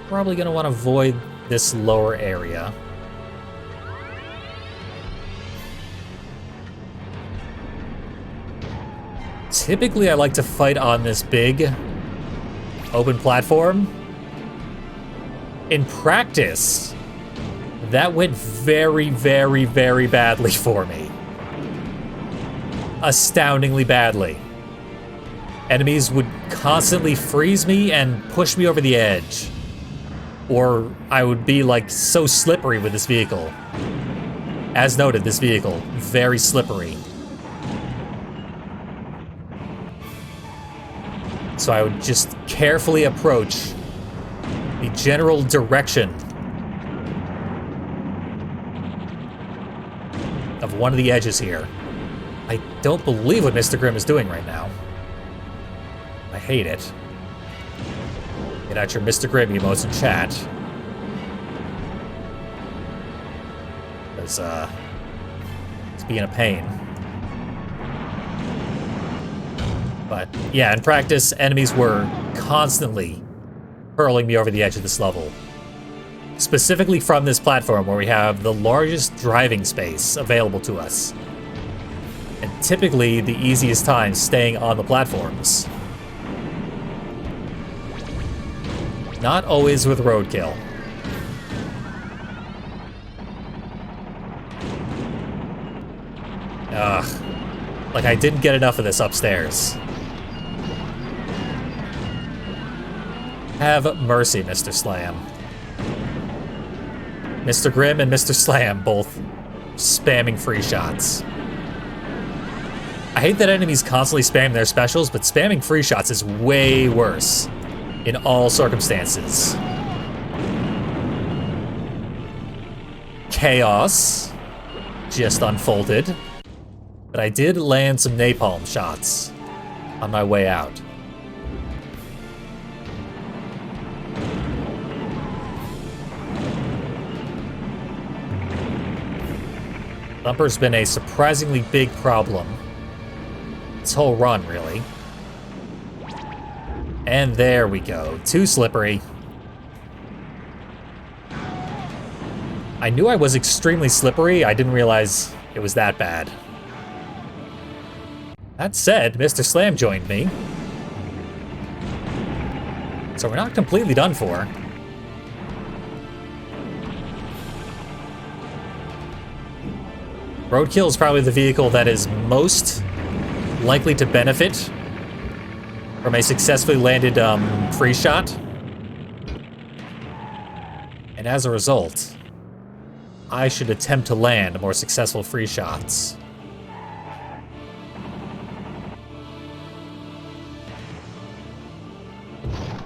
Probably gonna want to avoid this lower area. Typically, I like to fight on this big open platform. In practice, that went very, very, very badly for me. Astoundingly badly. Enemies would constantly freeze me and push me over the edge. Or I would be like so slippery with this vehicle. As noted, this vehicle, very slippery. So I would just carefully approach the general direction of one of the edges here. I don't believe what Mr. Grimm is doing right now. I hate it. Get out your Mr. Grimm emotes in chat. Because, it's being a pain. But, yeah, in practice, enemies were constantly hurling me over the edge of this level. Specifically from this platform where we have the largest driving space available to us. And typically the easiest time staying on the platforms. Not always with Roadkill. Ugh. Like I didn't get enough of this upstairs. Have mercy, Mr. Slam. Mr. Grimm and Mr. Slam both spamming free shots. I hate that enemies constantly spam their specials, but spamming free shots is way worse in all circumstances. Chaos just unfolded, but I did land some napalm shots on my way out. Thumper's been a surprisingly big problem. This whole run, really. And there we go. Too slippery. I knew I was extremely slippery. I didn't realize it was that bad. That said, Mr. Slam joined me. So we're not completely done for. Roadkill is probably the vehicle that is most likely to benefit from a successfully landed free shot. And as a result, I should attempt to land more successful free shots.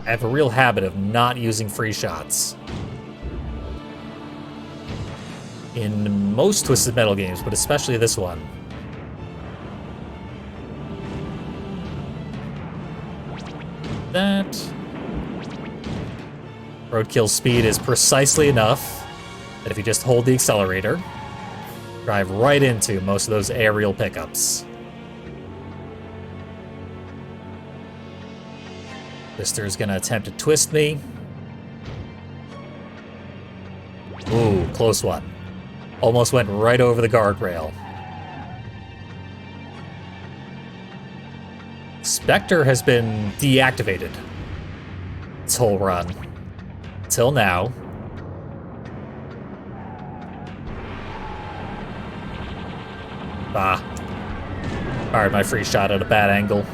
I have a real habit of not using free shots. In most Twisted Metal games, but especially this one. That. Roadkill speed is precisely enough that if you just hold the accelerator, drive right into most of those aerial pickups. Twister's gonna attempt to twist me. Ooh, close one. Almost went right over the guardrail. Spectre has been deactivated this whole run. Till now. Ah. Fired my free shot at a bad angle.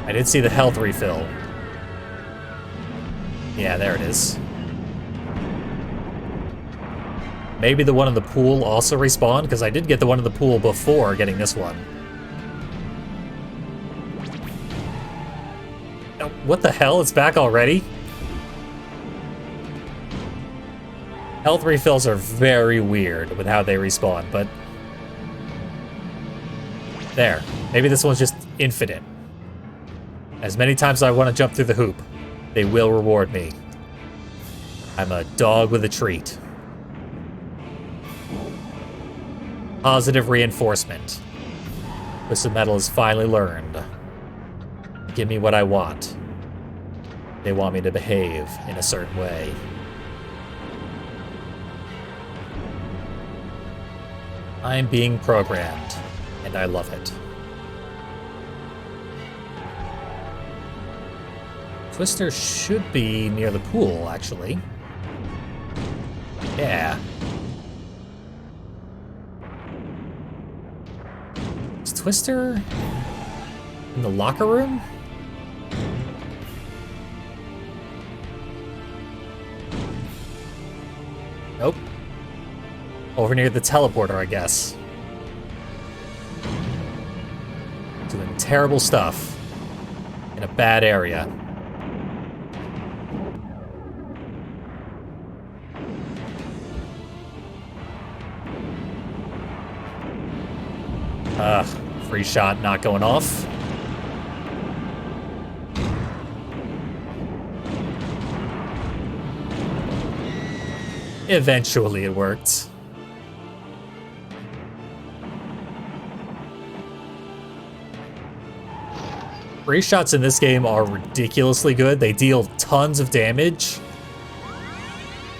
I did see the health refill. Yeah, there it is. Maybe the one in the pool also respawned, because I did get the one in the pool before getting this one. Oh, what the hell? It's back already? Health refills are very weird with how they respawn, but... There. Maybe this one's just infinite. As many times as I want to jump through the hoop, they will reward me. I'm a dog with a treat. Positive reinforcement. Twisted Metal has finally learned. Give me what I want. They want me to behave in a certain way. I'm being programmed, and I love it. Twister should be near the pool, actually. Yeah. Is Twister in the locker room? Nope. Over near the teleporter, I guess. Doing terrible stuff in a bad area. Free shot not going off. Eventually it worked. Free shots in this game are ridiculously good. They deal tons of damage.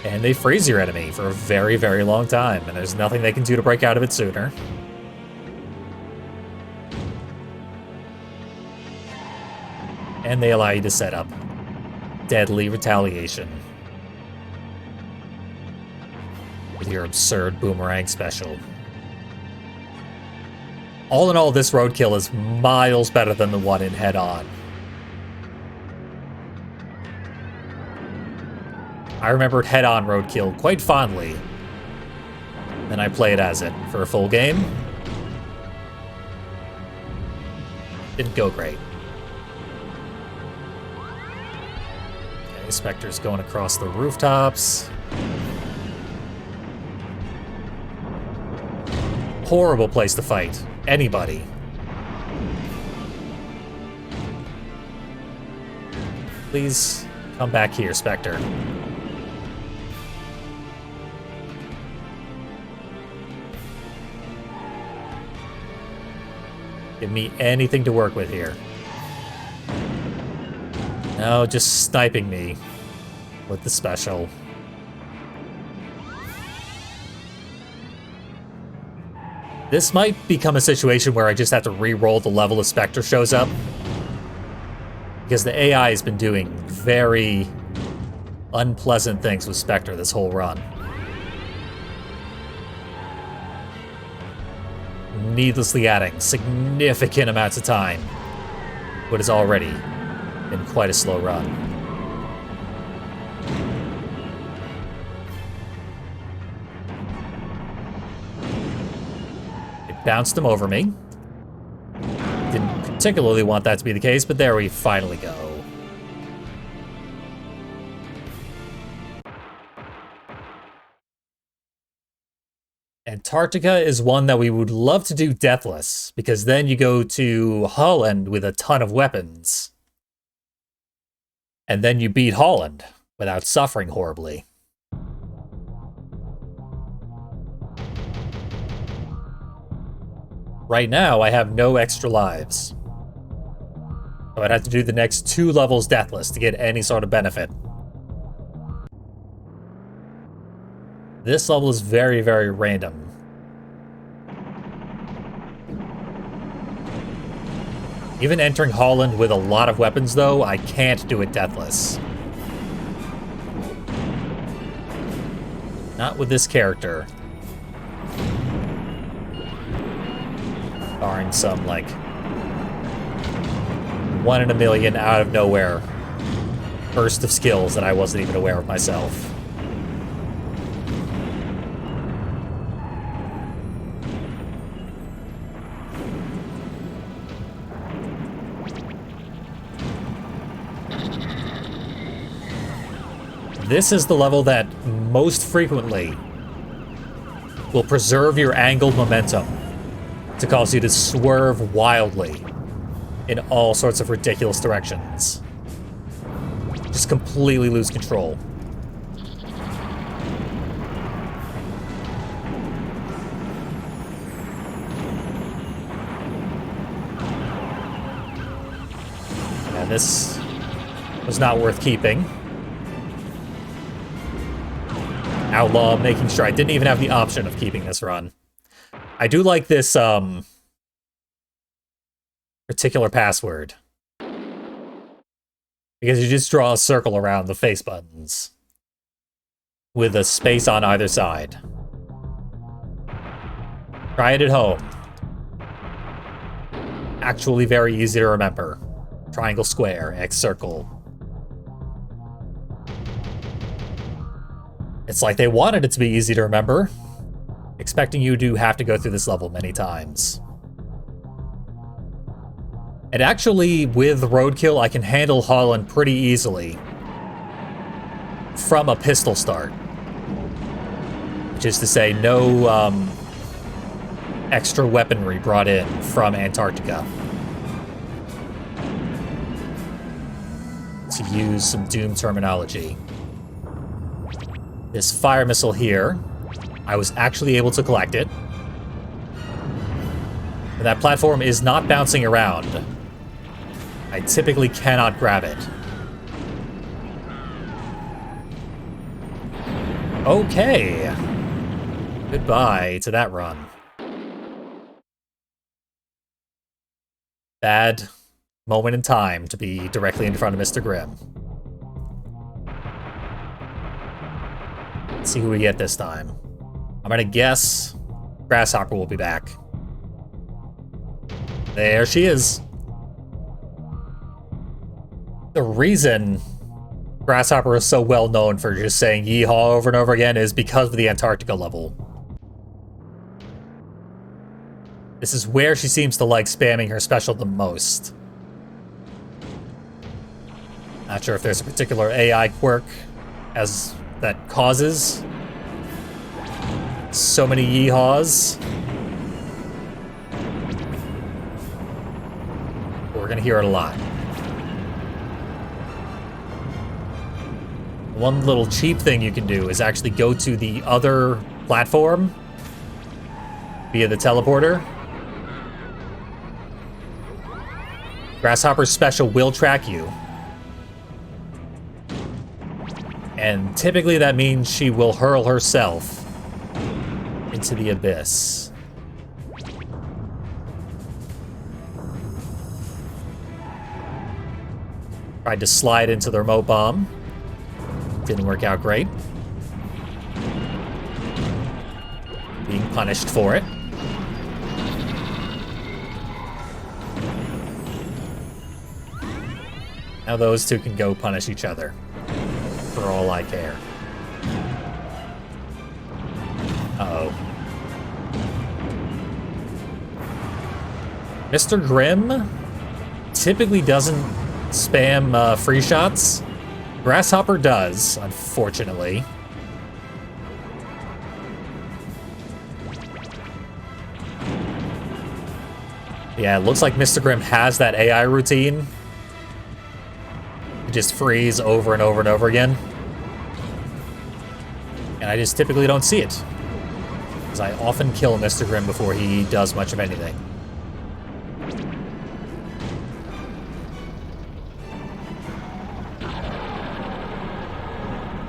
And they freeze your enemy for a very, very long time. And there's nothing they can do to break out of it sooner. And they allow you to set up deadly retaliation with your absurd boomerang special. All in all, this Roadkill is miles better than the one in Head On. I remembered Head On Roadkill quite fondly. Then I played as it for a full game. Didn't go great. Okay, Spectre's going across the rooftops. Horrible place to fight anybody. Please come back here, Spectre. Give me anything to work with here. No, just sniping me with the special. This might become a situation where I just have to re-roll the level if Spectre shows up. Because the AI has been doing very unpleasant things with Spectre this whole run. Needlessly adding significant amounts of time. What has already been quite a slow run. Bounced him over me. Didn't particularly want that to be the case, but there we finally go. Antarctica is one that we would love to do deathless, because then you go to Holland with a ton of weapons. And then you beat Holland without suffering horribly. Right now, I have no extra lives. So I'd have to do the next 2 levels deathless to get any sort of benefit. This level is very, very random. Even entering Holland with a lot of weapons, though, I can't do it deathless. Not with this character. Barring some, like, 1 in a million out of nowhere burst of skills that I wasn't even aware of myself. This is the level that most frequently will preserve your angled momentum to cause you to swerve wildly in all sorts of ridiculous directions. Just completely lose control. Yeah, this was not worth keeping. Outlaw making sure I didn't even have the option of keeping this run. I do like this, particular password. Because you just draw a circle around the face buttons with a space on either side. Try it at home. Actually very easy to remember. Triangle, square, X, circle. It's like they wanted it to be easy to remember, expecting you to have to go through this level many times. And actually, with Roadkill, I can handle Holland pretty easily from a pistol start. Which is to say, no extra weaponry brought in from Antarctica. To use some Doom terminology. This fire missile here, I was actually able to collect it. And that platform is not bouncing around. I typically cannot grab it. Okay. Goodbye to that run. Bad moment in time to be directly in front of Mr. Grimm. Let's see who we get this time. I'm gonna guess Grasshopper will be back. There she is. The reason Grasshopper is so well known for just saying yeehaw over and over again is because of the Antarctica level. This is where she seems to like spamming her special the most. Not sure if there's a particular AI quirk that causes so many yeehaws. But we're gonna hear it a lot. One little cheap thing you can do is actually go to the other platform via the teleporter. Grasshopper's special will track you. And typically that means she will hurl herself into the abyss. Tried to slide into the remote bomb. Didn't work out great. Being punished for it. Now those two can go punish each other. For all I care. Uh-oh. Mr. Grimm typically doesn't spam free shots. Grasshopper does, unfortunately. Yeah, it looks like Mr. Grimm has that AI routine. It just freeze over and over and over again. And I just typically don't see it. Because I often kill Mr. Grimm before he does much of anything.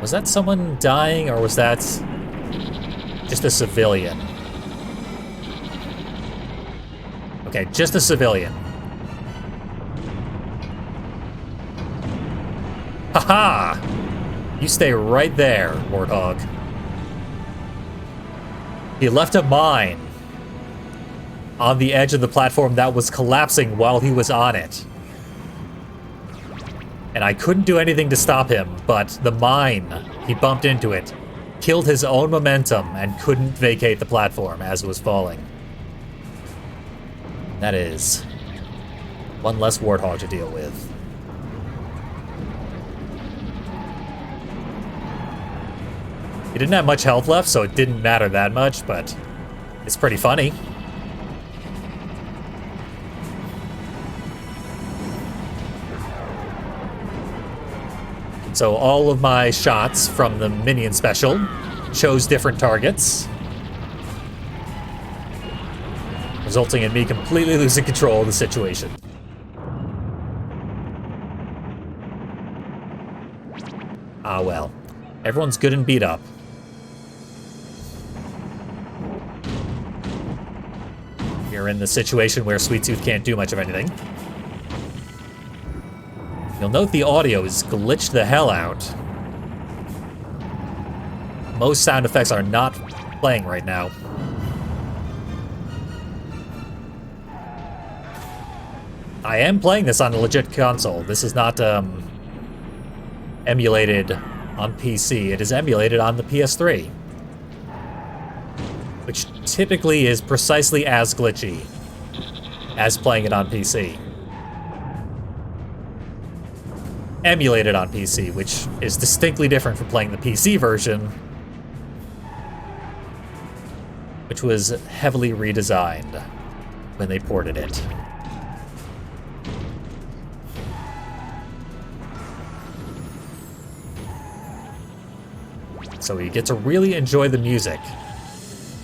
Was that someone dying, or was that just a civilian? Okay, just a civilian. Haha! You stay right there, Warthog. He left a mine on the edge of the platform that was collapsing while he was on it. And I couldn't do anything to stop him, but the mine, he bumped into it, killed his own momentum, and couldn't vacate the platform as it was falling. That is one less Warthog to deal with. He didn't have much health left, so it didn't matter that much, but it's pretty funny. So all of my shots from the minion special chose different targets, resulting in me completely losing control of the situation. Ah well, everyone's good and beat up. You're in the situation where Sweet Tooth can't do much of anything. You'll note the audio is glitched the hell out. Most sound effects are not playing right now. I am playing this on a legit console. This is not emulated on PC. It is emulated on the PS3, which typically is precisely as glitchy as playing it on PC. Emulated on PC, which is distinctly different from playing the PC version, which was heavily redesigned when they ported it. So you get to really enjoy the music,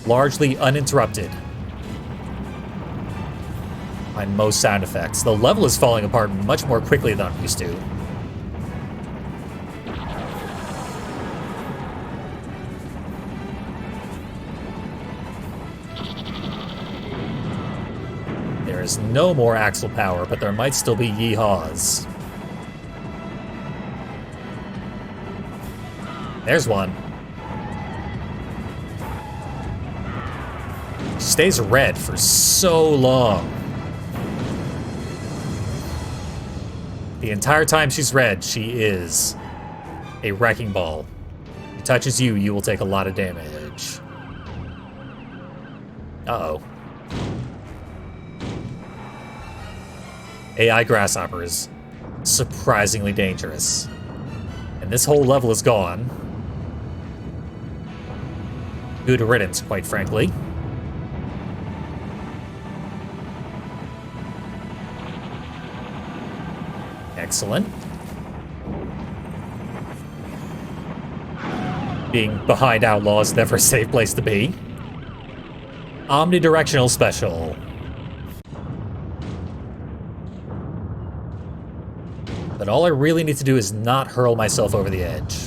largely uninterrupted by most sound effects. The level is falling apart much more quickly than I'm used to. There is no more axle power, but there might still be yeehaws. There's one. Stays red for so long. The entire time she's red, she is a wrecking ball. If she touches you, you will take a lot of damage. Uh-oh. AI grasshoppers. Surprisingly dangerous. And this whole level is gone. Good riddance, quite frankly. Excellent. Being behind Outlaw is never a safe place to be. Omnidirectional special. But all I really need to do is not hurl myself over the edge.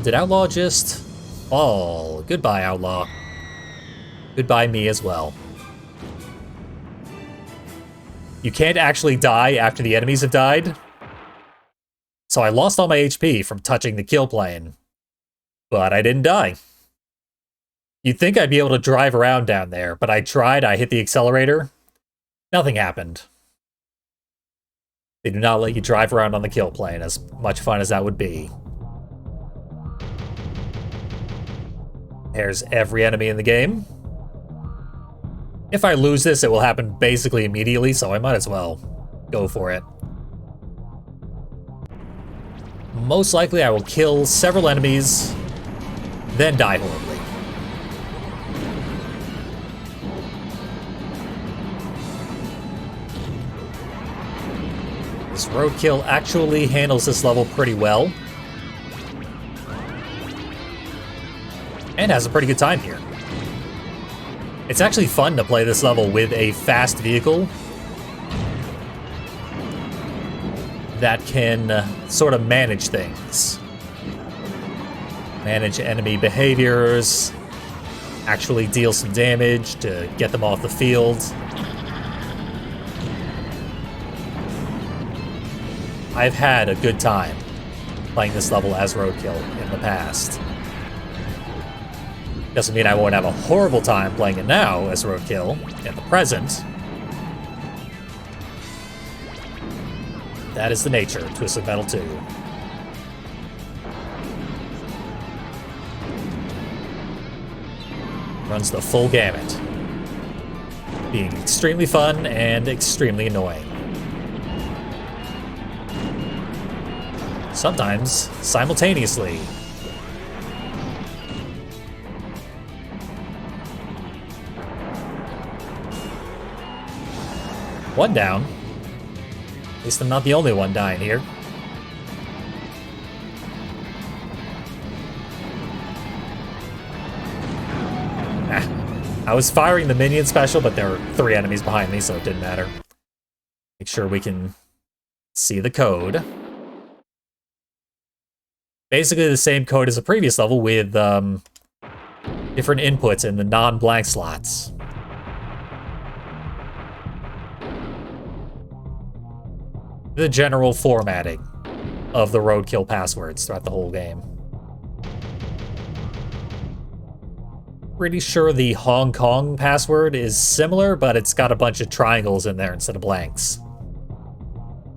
Did Outlaw just fall? Goodbye, Outlaw. Goodbye, me as well. You can't actually die after the enemies have died. So I lost all my HP from touching the kill plane. But I didn't die. You'd think I'd be able to drive around down there, but I tried, I hit the accelerator. Nothing happened. They do not let you drive around on the kill plane, as much fun as that would be. There's every enemy in the game. If I lose this, it will happen basically immediately, so I might as well go for it. Most likely I will kill several enemies, then die horribly. This Roadkill actually handles this level pretty well. And has a pretty good time here. It's actually fun to play this level with a fast vehicle that can sort of manage things. Manage enemy behaviors, actually deal some damage to get them off the field. I've had a good time playing this level as Roadkill in the past. Doesn't mean I won't have a horrible time playing it now as Roadkill in the present. That is the nature of Twisted Metal 2. Runs the full gamut, being extremely fun and extremely annoying. Sometimes simultaneously. One down. At least I'm not the only one dying here. I was firing the minion special, but there were 3 enemies behind me, so it didn't matter. Make sure we can see the code. Basically the same code as the previous level with different inputs in the non-blank slots. The general formatting. of the Roadkill passwords throughout the whole game. Pretty sure the Hong Kong password is similar, but it's got a bunch of triangles in there instead of blanks.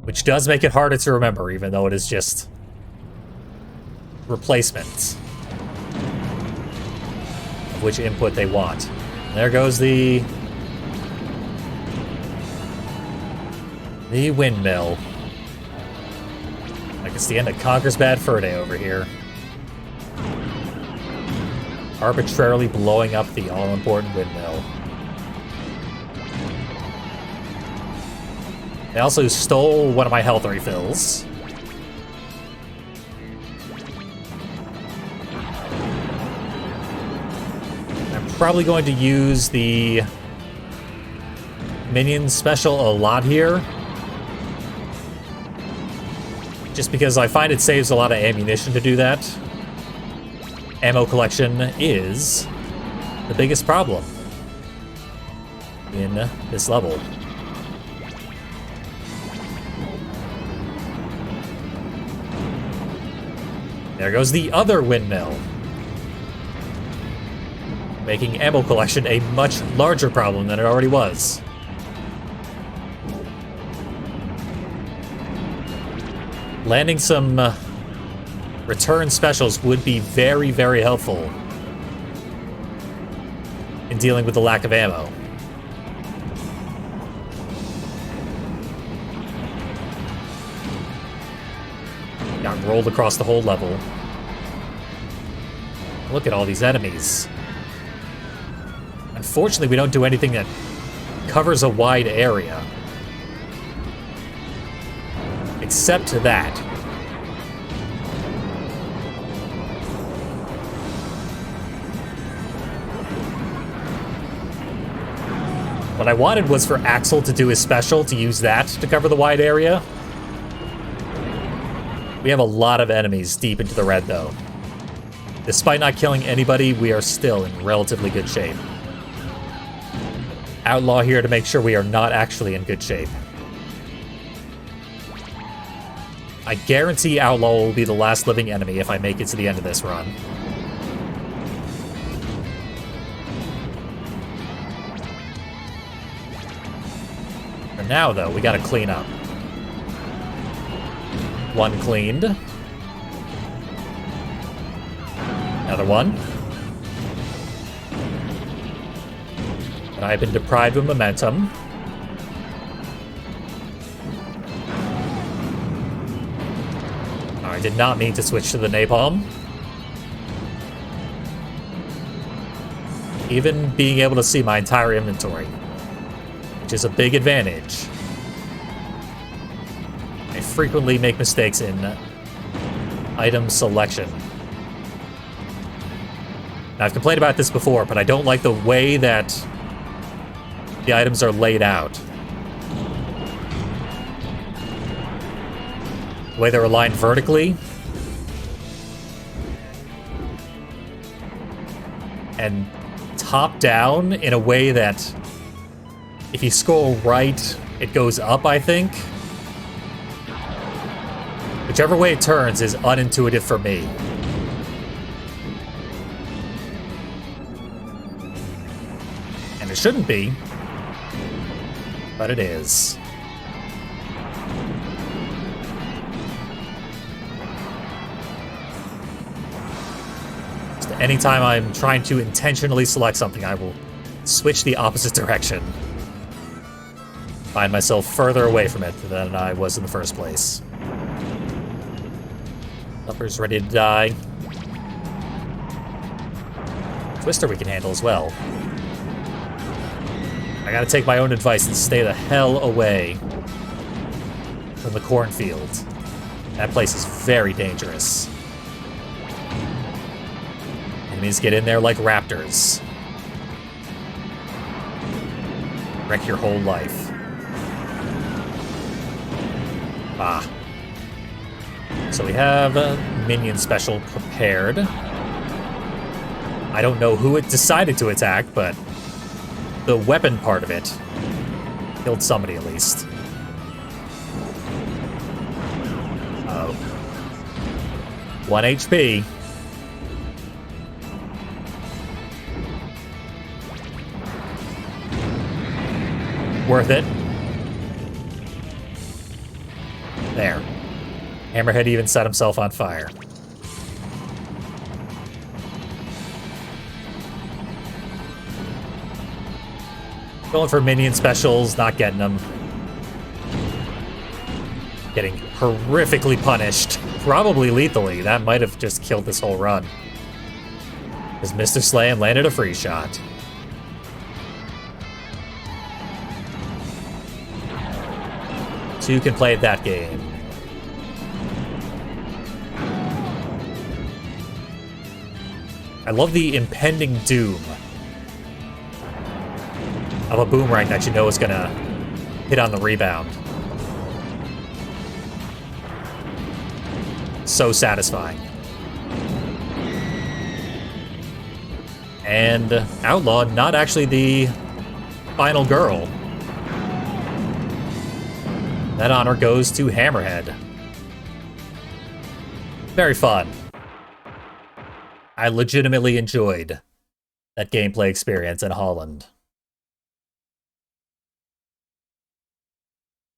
Which does make it harder to remember, even though it is just replacements of which input they want. And there goes the windmill. Like it's the end of Conker's Bad Fur Day over here. Arbitrarily blowing up the all-important windmill. They also stole one of my health refills. I'm probably going to use the minion special a lot here. Just because I find it saves a lot of ammunition to do that. Ammo collection is the biggest problem in this level. There goes the other windmill, making ammo collection a much larger problem than it already was. Landing some return specials would be very, very helpful in dealing with the lack of ammo. Got rolled across the whole level. Look at all these enemies. Unfortunately, we don't do anything that covers a wide area. Except that. What I wanted was for Axel to do his special, to use that to cover the wide area. We have a lot of enemies deep into the red, though. Despite not killing anybody, we are still in relatively good shape. Outlaw here to make sure we are not actually in good shape. I guarantee Outlaw will be the last living enemy if I make it to the end of this run. For now, though, we gotta clean up. One cleaned. Another one. And I've been deprived of momentum. I did not mean to switch to the napalm. Even being able to see my entire inventory, which is a big advantage. I frequently make mistakes in item selection. Now, I've complained about this before, but I don't like the way that the items are laid out. The way they're aligned vertically. And top down in a way that if you scroll right, it goes up, I think. Whichever way it turns is unintuitive for me. And it shouldn't be, but it is. Anytime I'm trying to intentionally select something, I will switch the opposite direction. Find myself further away from it than I was in the first place. Upper's ready to die. Twister we can handle as well. I gotta take my own advice and stay the hell away from the cornfield. That place is very dangerous. Enemies get in there like raptors. Wreck your whole life. Ah. So we have a minion special prepared. I don't know who it decided to attack, but the weapon part of it killed somebody at least. Uh-oh. 1 HP. Worth it. There. Hammerhead even set himself on fire. Going for minion specials, not getting them. Getting horrifically punished. Probably lethally. That might have just killed this whole run. Because Mr. Slam landed a free shot. Two can play that game. I love the impending doom of a boomerang that you know is gonna hit on the rebound. So satisfying. And Outlaw, not actually the final girl. That honor goes to Hammerhead. Very fun. I legitimately enjoyed that gameplay experience in Holland.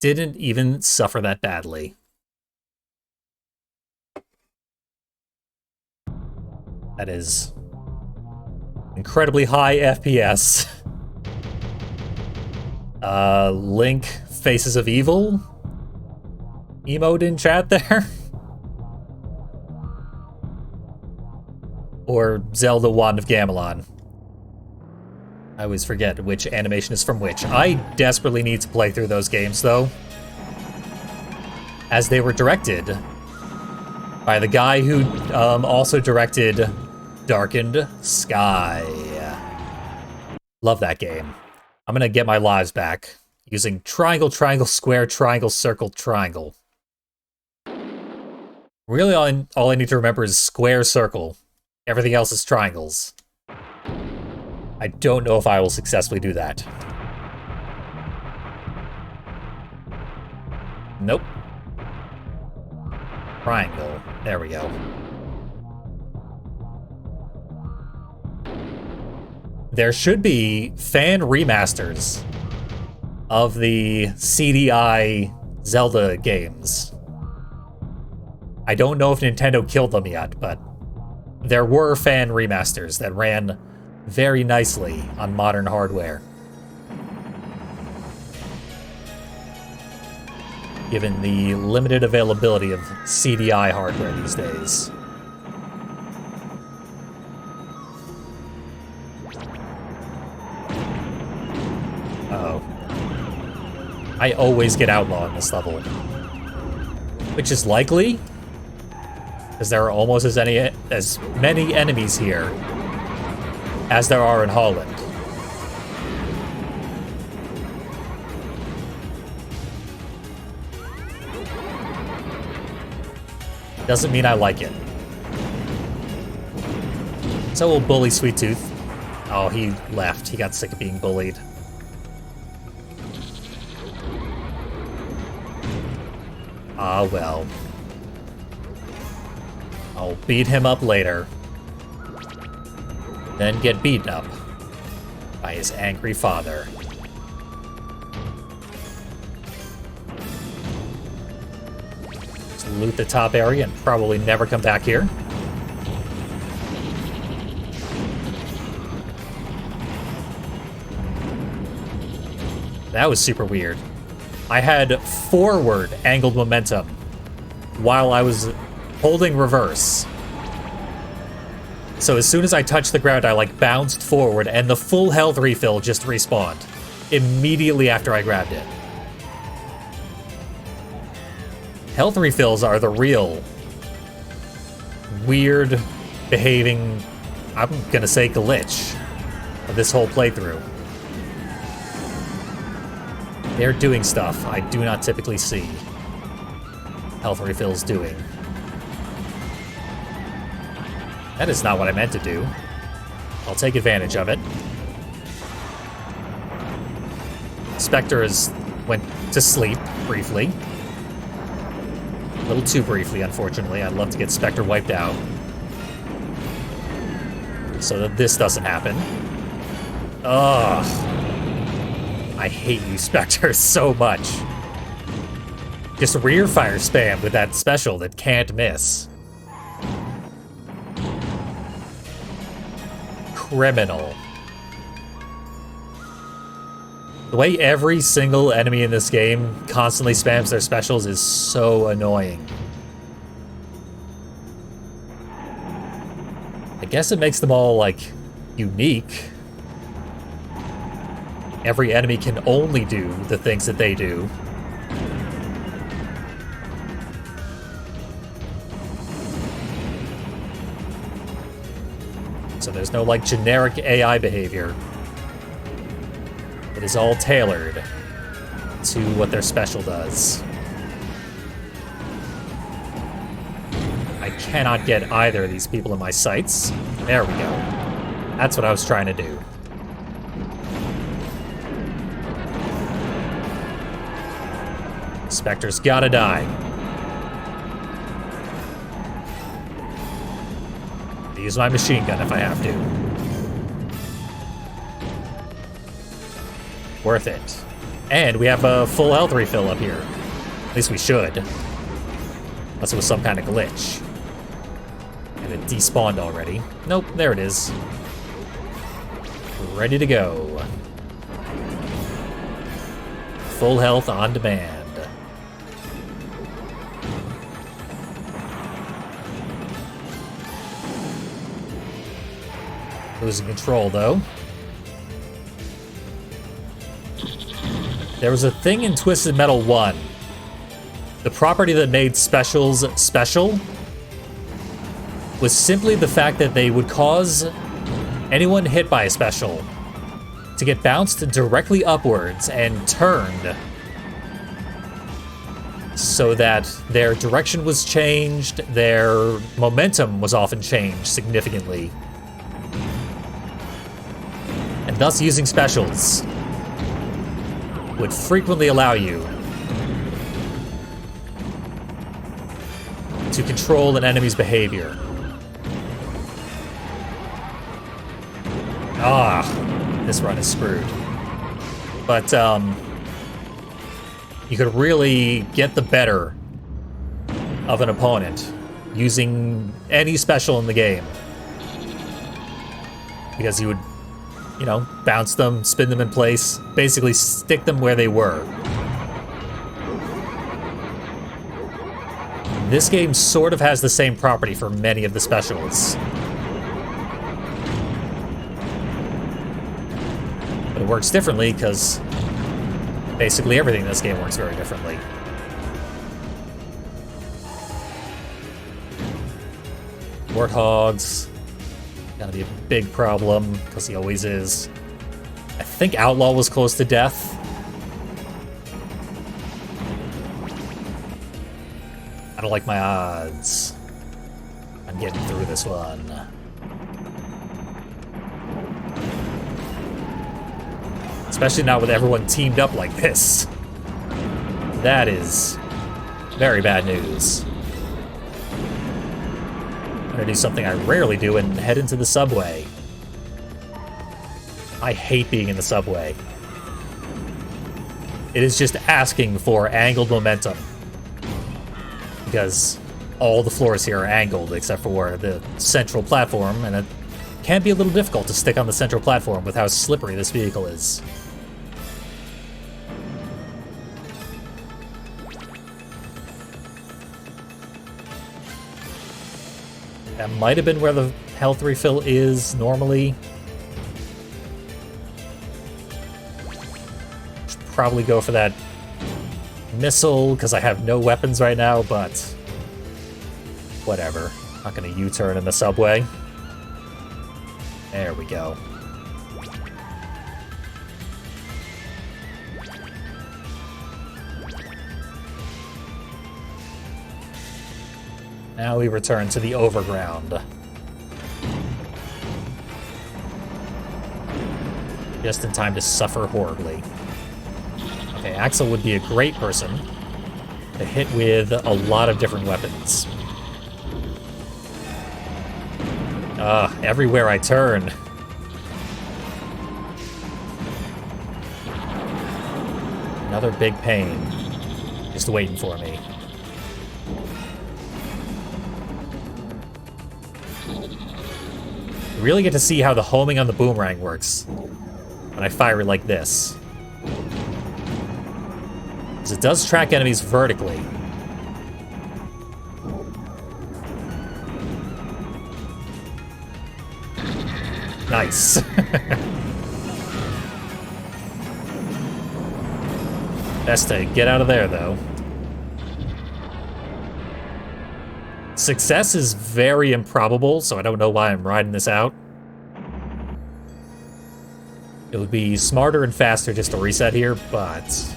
Didn't even suffer that badly. That is incredibly high FPS. Link Faces of Evil emote in chat there. Or Zelda Wand of Gamelon. I always forget which animation is from which. I desperately need to play through those games, though, as they were directed by the guy who also directed Darkened Sky. Love that game. I'm gonna get my lives back using triangle, triangle, square, triangle, circle, triangle. Really, all I need to remember is square, circle. Everything else is triangles. I don't know if I will successfully do that. Nope. Triangle. There we go. There should be fan remasters of the CDI Zelda games. I don't know if Nintendo killed them yet, but there were fan remasters that ran very nicely on modern hardware. Given the limited availability of CDI hardware these days. Uh-oh. I always get Outlaw in this level. Which is likely, because there are almost as many enemies here as there are in Holland. Doesn't mean I like it. So we'll bully Sweet Tooth. Oh, he left. He got sick of being bullied. Ah, well. I'll beat him up later. Then get beaten up by his angry father. Just loot the top area and probably never come back here. That was super weird. I had forward angled momentum while I was holding reverse. So as soon as I touched the ground, I like bounced forward and the full health refill just respawned immediately after I grabbed it. Health refills are the real weird behaving, I'm gonna say glitch of this whole playthrough. They're doing stuff I do not typically see health refills doing. That is not what I meant to do. I'll take advantage of it. Spectre went to sleep briefly. A little too briefly, unfortunately. I'd love to get Spectre wiped out, so that this doesn't happen. Ugh. I hate you, Spectre, so much. Just rear fire spam with that special that can't miss. Criminal. The way every single enemy in this game constantly spams their specials is so annoying. I guess it makes them all, like, unique. Every enemy can only do the things that they do. So there's no, like, generic AI behavior. It is all tailored to what their special does. I cannot get either of these people in my sights. There we go. That's what I was trying to do. Spectre's gotta die. Use my machine gun if I have to. Worth it. And we have a full health refill up here. At least we should. Unless it was some kind of glitch. And it despawned already. Nope, there it is. Ready to go. Full health on demand. Losing control, though. There was a thing in Twisted Metal 1. The property that made specials special was simply the fact that they would cause anyone hit by a special to get bounced directly upwards and turned so that their direction was changed, their momentum was often changed significantly. And thus using specials would frequently allow you to control an enemy's behavior. Ah, this run is screwed. But, you could really get the better of an opponent using any special in the game. Because you would, you know, bounce them, spin them in place, basically stick them where they were. This game sort of has the same property for many of the specials. But it works differently because basically everything in this game works very differently. Warthogs. Gonna be a big problem, because he always is. I think Outlaw was close to death. I don't like my odds. I'm getting through this one. Especially now with everyone teamed up like this. That is very bad news. I'm gonna do something I rarely do and head into the subway. I hate being in the subway. It is just asking for angled momentum. Because all the floors here are angled except for the central platform, and it can be a little difficult to stick on the central platform with how slippery this vehicle is. That might have been where the health refill is normally. Should probably go for that missile, because I have no weapons right now, but whatever. Not gonna U-turn in the subway. There we go. Now we return to the overground. Just in time to suffer horribly. Okay, Axel would be a great person to hit with a lot of different weapons. Everywhere I turn. Another big pain. Just waiting for me. You really get to see how the homing on the boomerang works when I fire it like this. Because it does track enemies vertically. Nice. Best to get out of there, though. Success is very improbable, so I don't know why I'm riding this out. It would be smarter and faster just to reset here, but...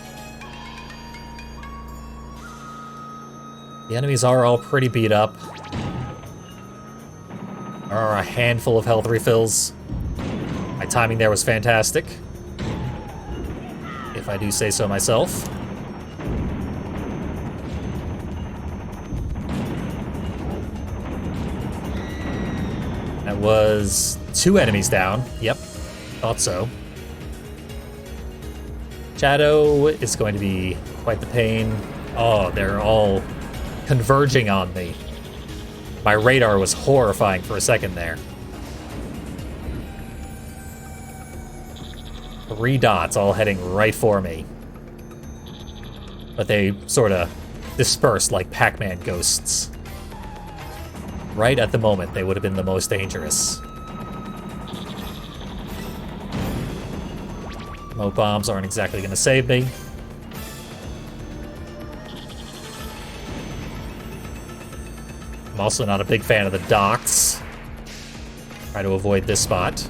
the enemies are all pretty beat up. There are a handful of health refills. My timing there was fantastic, if I do say so myself. That was 2 enemies down. Yep, thought so. Shadow is going to be quite the pain. Oh, they're all converging on me. My radar was horrifying for a second there. 3 dots all heading right for me. But they sort of dispersed like Pac-Man ghosts. Right at the moment, they would have been the most dangerous. Smoke bombs aren't exactly going to save me. I'm also not a big fan of the docks. Try to avoid this spot.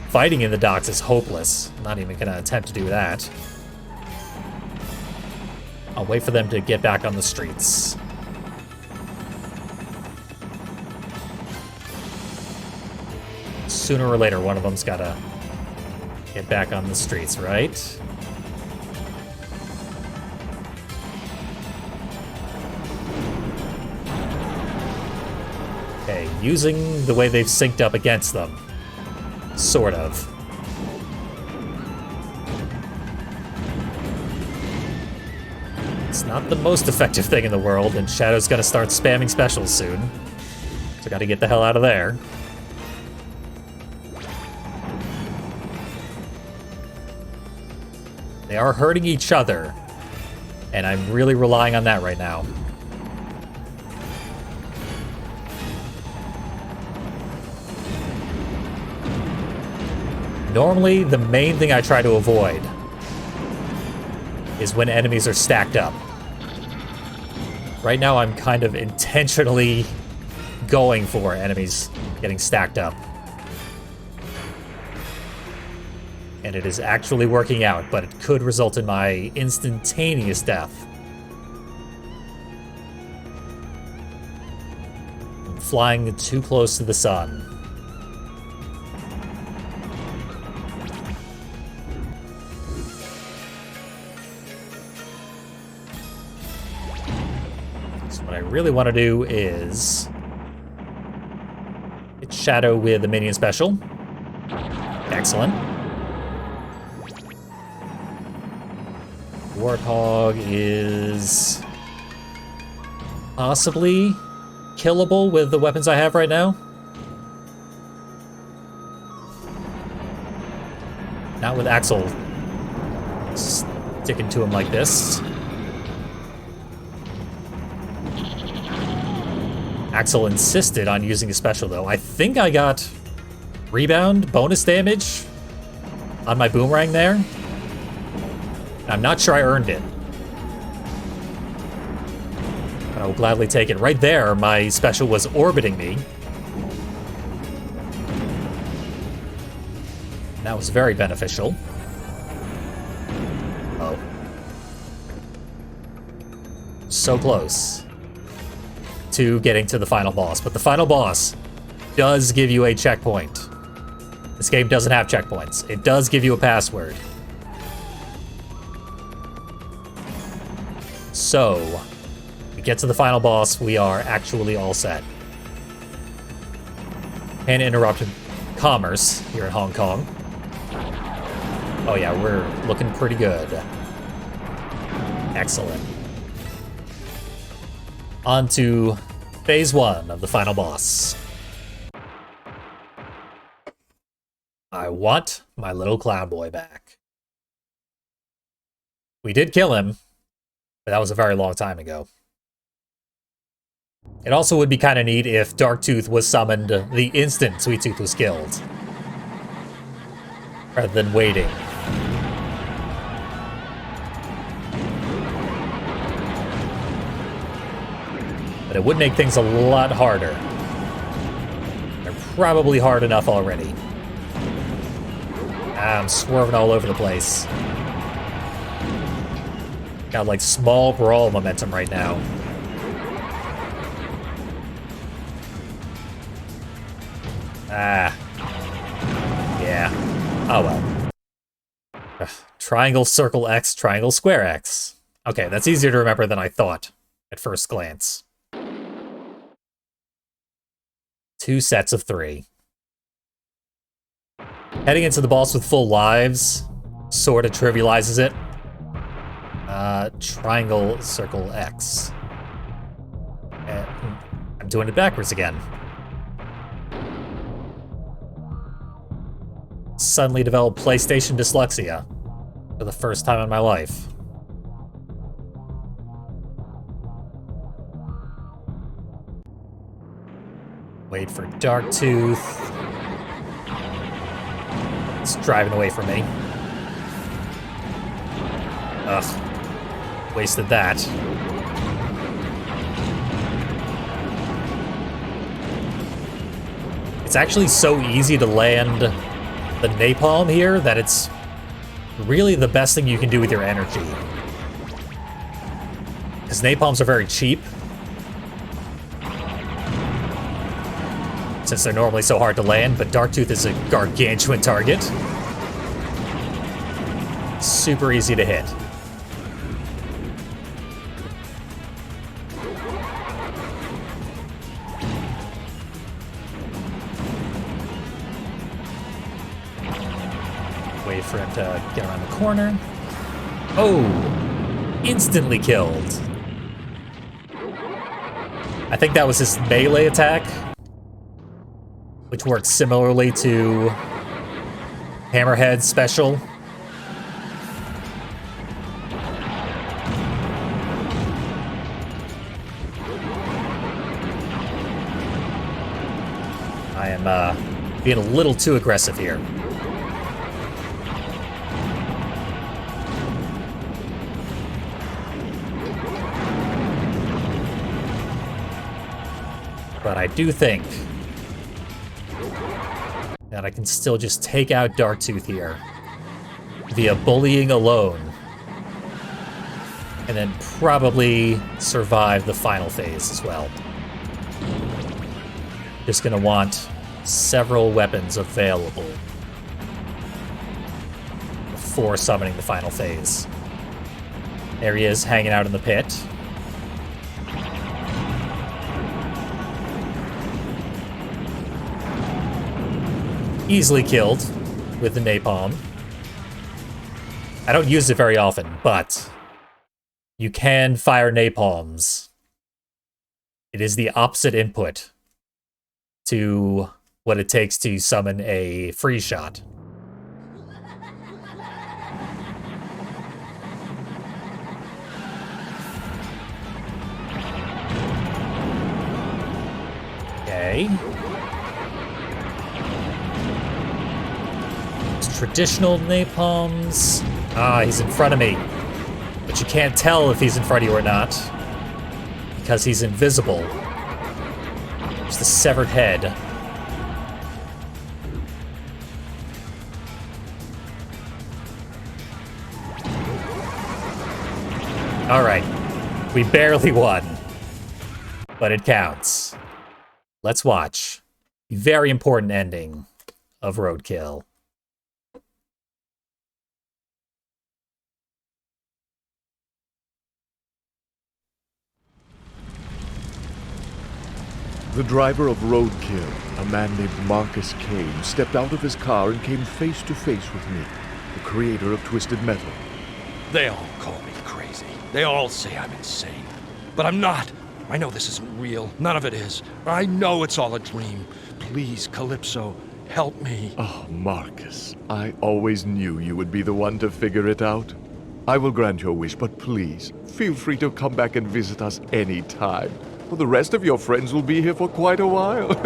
Fighting in the docks is hopeless. I'm not even going to attempt to do that. I'll wait for them to get back on the streets. Sooner or later, one of them's got to get back on the streets, right? Okay, using the way they've synced up against them. Sort of. It's not the most effective thing in the world, and Shadow's gonna start spamming specials soon. So gotta get the hell out of there. They are hurting each other, and I'm really relying on that right now. Normally, the main thing I try to avoid is when enemies are stacked up. Right now, I'm kind of intentionally going for enemies getting stacked up. And it is actually working out, but it could result in my instantaneous death. I'm flying too close to the sun. What I really want to do is hit Shadow with the minion special. Excellent. Warthog is possibly killable with the weapons I have right now. Not with Axel sticking to him like this. Axel insisted on using a special, though. I think I got rebound bonus damage on my boomerang there. I'm not sure I earned it. But I will gladly take it. Right there, my special was orbiting me. That was very beneficial. Oh. So close to getting to the final boss, but the final boss does give you a checkpoint. This game doesn't have checkpoints. It does give you a password. So, we get to the final boss, we are actually all set. And interrupted commerce here in Hong Kong. Oh yeah, we're looking pretty good. Excellent. On to phase 1 of the final boss. I want my little clown boy back. We did kill him, but that was a very long time ago. It also would be kind of neat if Darktooth was summoned the instant Sweet Tooth was killed, rather than waiting. But it would make things a lot harder. They're probably hard enough already. I'm swerving all over the place. Got like small brawl momentum right now. Ah. Yeah. Oh well. Ugh. Triangle, circle X, triangle, square X. Okay, that's easier to remember than I thought at first glance. 2 sets of 3. Heading into the boss with full lives sort of trivializes it. Triangle, circle, X. I'm doing it backwards again. Suddenly developed PlayStation dyslexia for the first time in my life. Wait for Darktooth. It's driving away from me. Ugh. Wasted that. It's actually so easy to land the napalm here that it's really the best thing you can do with your energy. Because napalms are very cheap. Since they're normally so hard to land, but Darktooth is a gargantuan target. Super easy to hit. Wait for him to get around the corner. Oh! Instantly killed. I think that was his melee attack, which works similarly to Hammerhead's special. I am being a little too aggressive here. But I do think that I can still just take out Darktooth here via bullying alone, and then probably survive the final phase as well. Just gonna want several weapons available before summoning the final phase. There he is, hanging out in the pit. Easily killed with the napalm. I don't use it very often, but you can fire napalms. It is the opposite input to what it takes to summon a free shot. Okay. Traditional napalms. Ah, he's in front of me. But you can't tell if he's in front of you or not, because he's invisible. There's the severed head. Alright. We barely won. But it counts. Let's watch the very important ending of Roadkill. The driver of Roadkill, a man named Marcus Kane, stepped out of his car and came face to face with me, the creator of Twisted Metal. They all call me crazy. They all say I'm insane. But I'm not. I know this isn't real. None of it is. I know it's all a dream. Please, Calypso, help me. Oh, Marcus, I always knew you would be the one to figure it out. I will grant your wish, but please, feel free to come back and visit us any time. For the rest of your friends will be here for quite a while. Dr.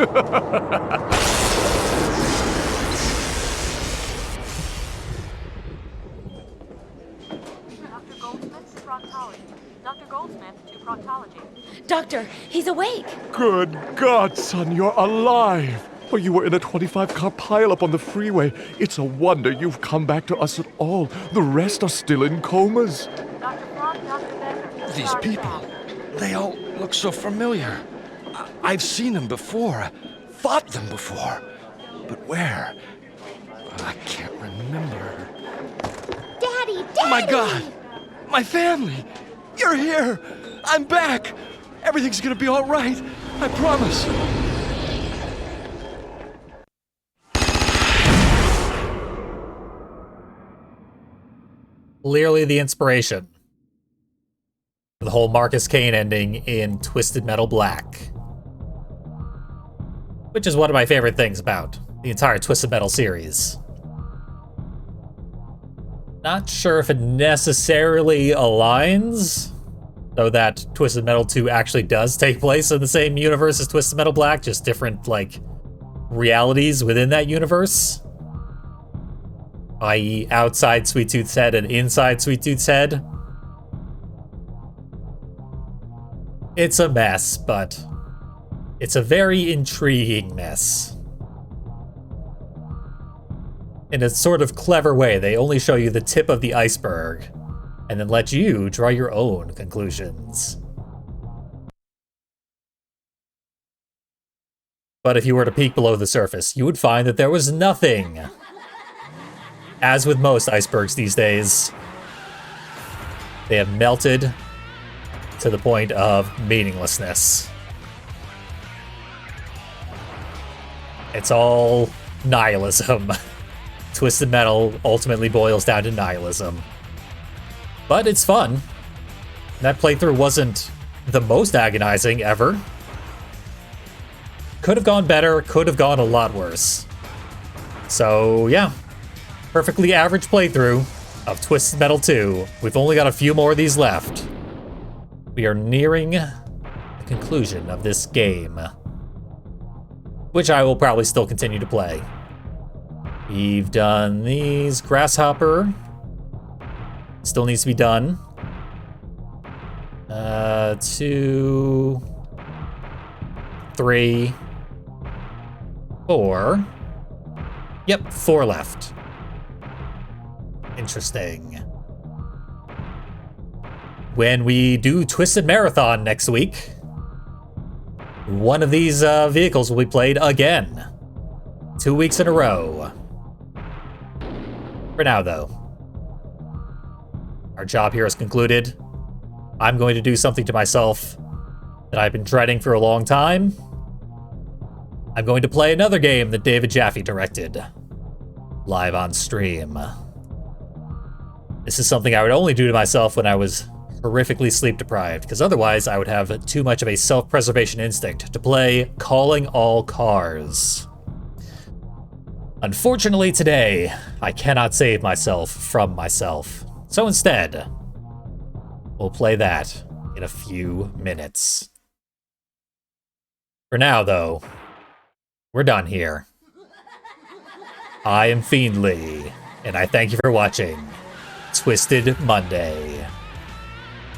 Goldsmith to proctology. Dr. Goldsmith to proctology. Doctor, he's awake. Good God, son, you're alive! Oh, you were in a 25-car pileup on the freeway. It's a wonder you've come back to us at all. The rest are still in comas. Dr. Flock, Dr. Bender. These people, they all look so familiar. I've seen them before, fought them before. But where? I can't remember. Daddy, Daddy! Oh my God! My family! You're here! I'm back! Everything's gonna be all right. I promise. Clearly the inspiration for the whole Marcus Kane ending in Twisted Metal Black. Which is one of my favorite things about the entire Twisted Metal series. Not sure if it necessarily aligns, though that Twisted Metal 2 actually does take place in the same universe as Twisted Metal Black, just different, like, realities within that universe. I.e. outside Sweet Tooth's head and inside Sweet Tooth's head. It's a mess, but it's a very intriguing mess. In a sort of clever way, they only show you the tip of the iceberg, and then let you draw your own conclusions. But if you were to peek below the surface, you would find that there was nothing. As with most icebergs these days, they have melted to the point of meaninglessness. It's all nihilism. Twisted Metal ultimately boils down to nihilism. But it's fun. That playthrough wasn't the most agonizing ever. Could have gone better, could have gone a lot worse. So yeah, perfectly average playthrough of Twisted Metal 2. We've only got a few more of these left. We are nearing the conclusion of this game, which I will probably still continue to play. We've done these. Grasshopper still needs to be done. 2, 3, 4. Yep, 4 left. Interesting. When we do Twisted Marathon next week, one of these vehicles will be played again. 2 weeks in a row. For now, though, our job here is concluded. I'm going to do something to myself that I've been dreading for a long time. I'm going to play another game that David Jaffe directed, live on stream. This is something I would only do to myself when I was horrifically sleep deprived, because otherwise I would have too much of a self-preservation instinct to play Calling All Cars. Unfortunately today, I cannot save myself from myself. So instead, we'll play that in a few minutes. For now, though, we're done here. I am Fiendly, and I thank you for watching Twisted Monday.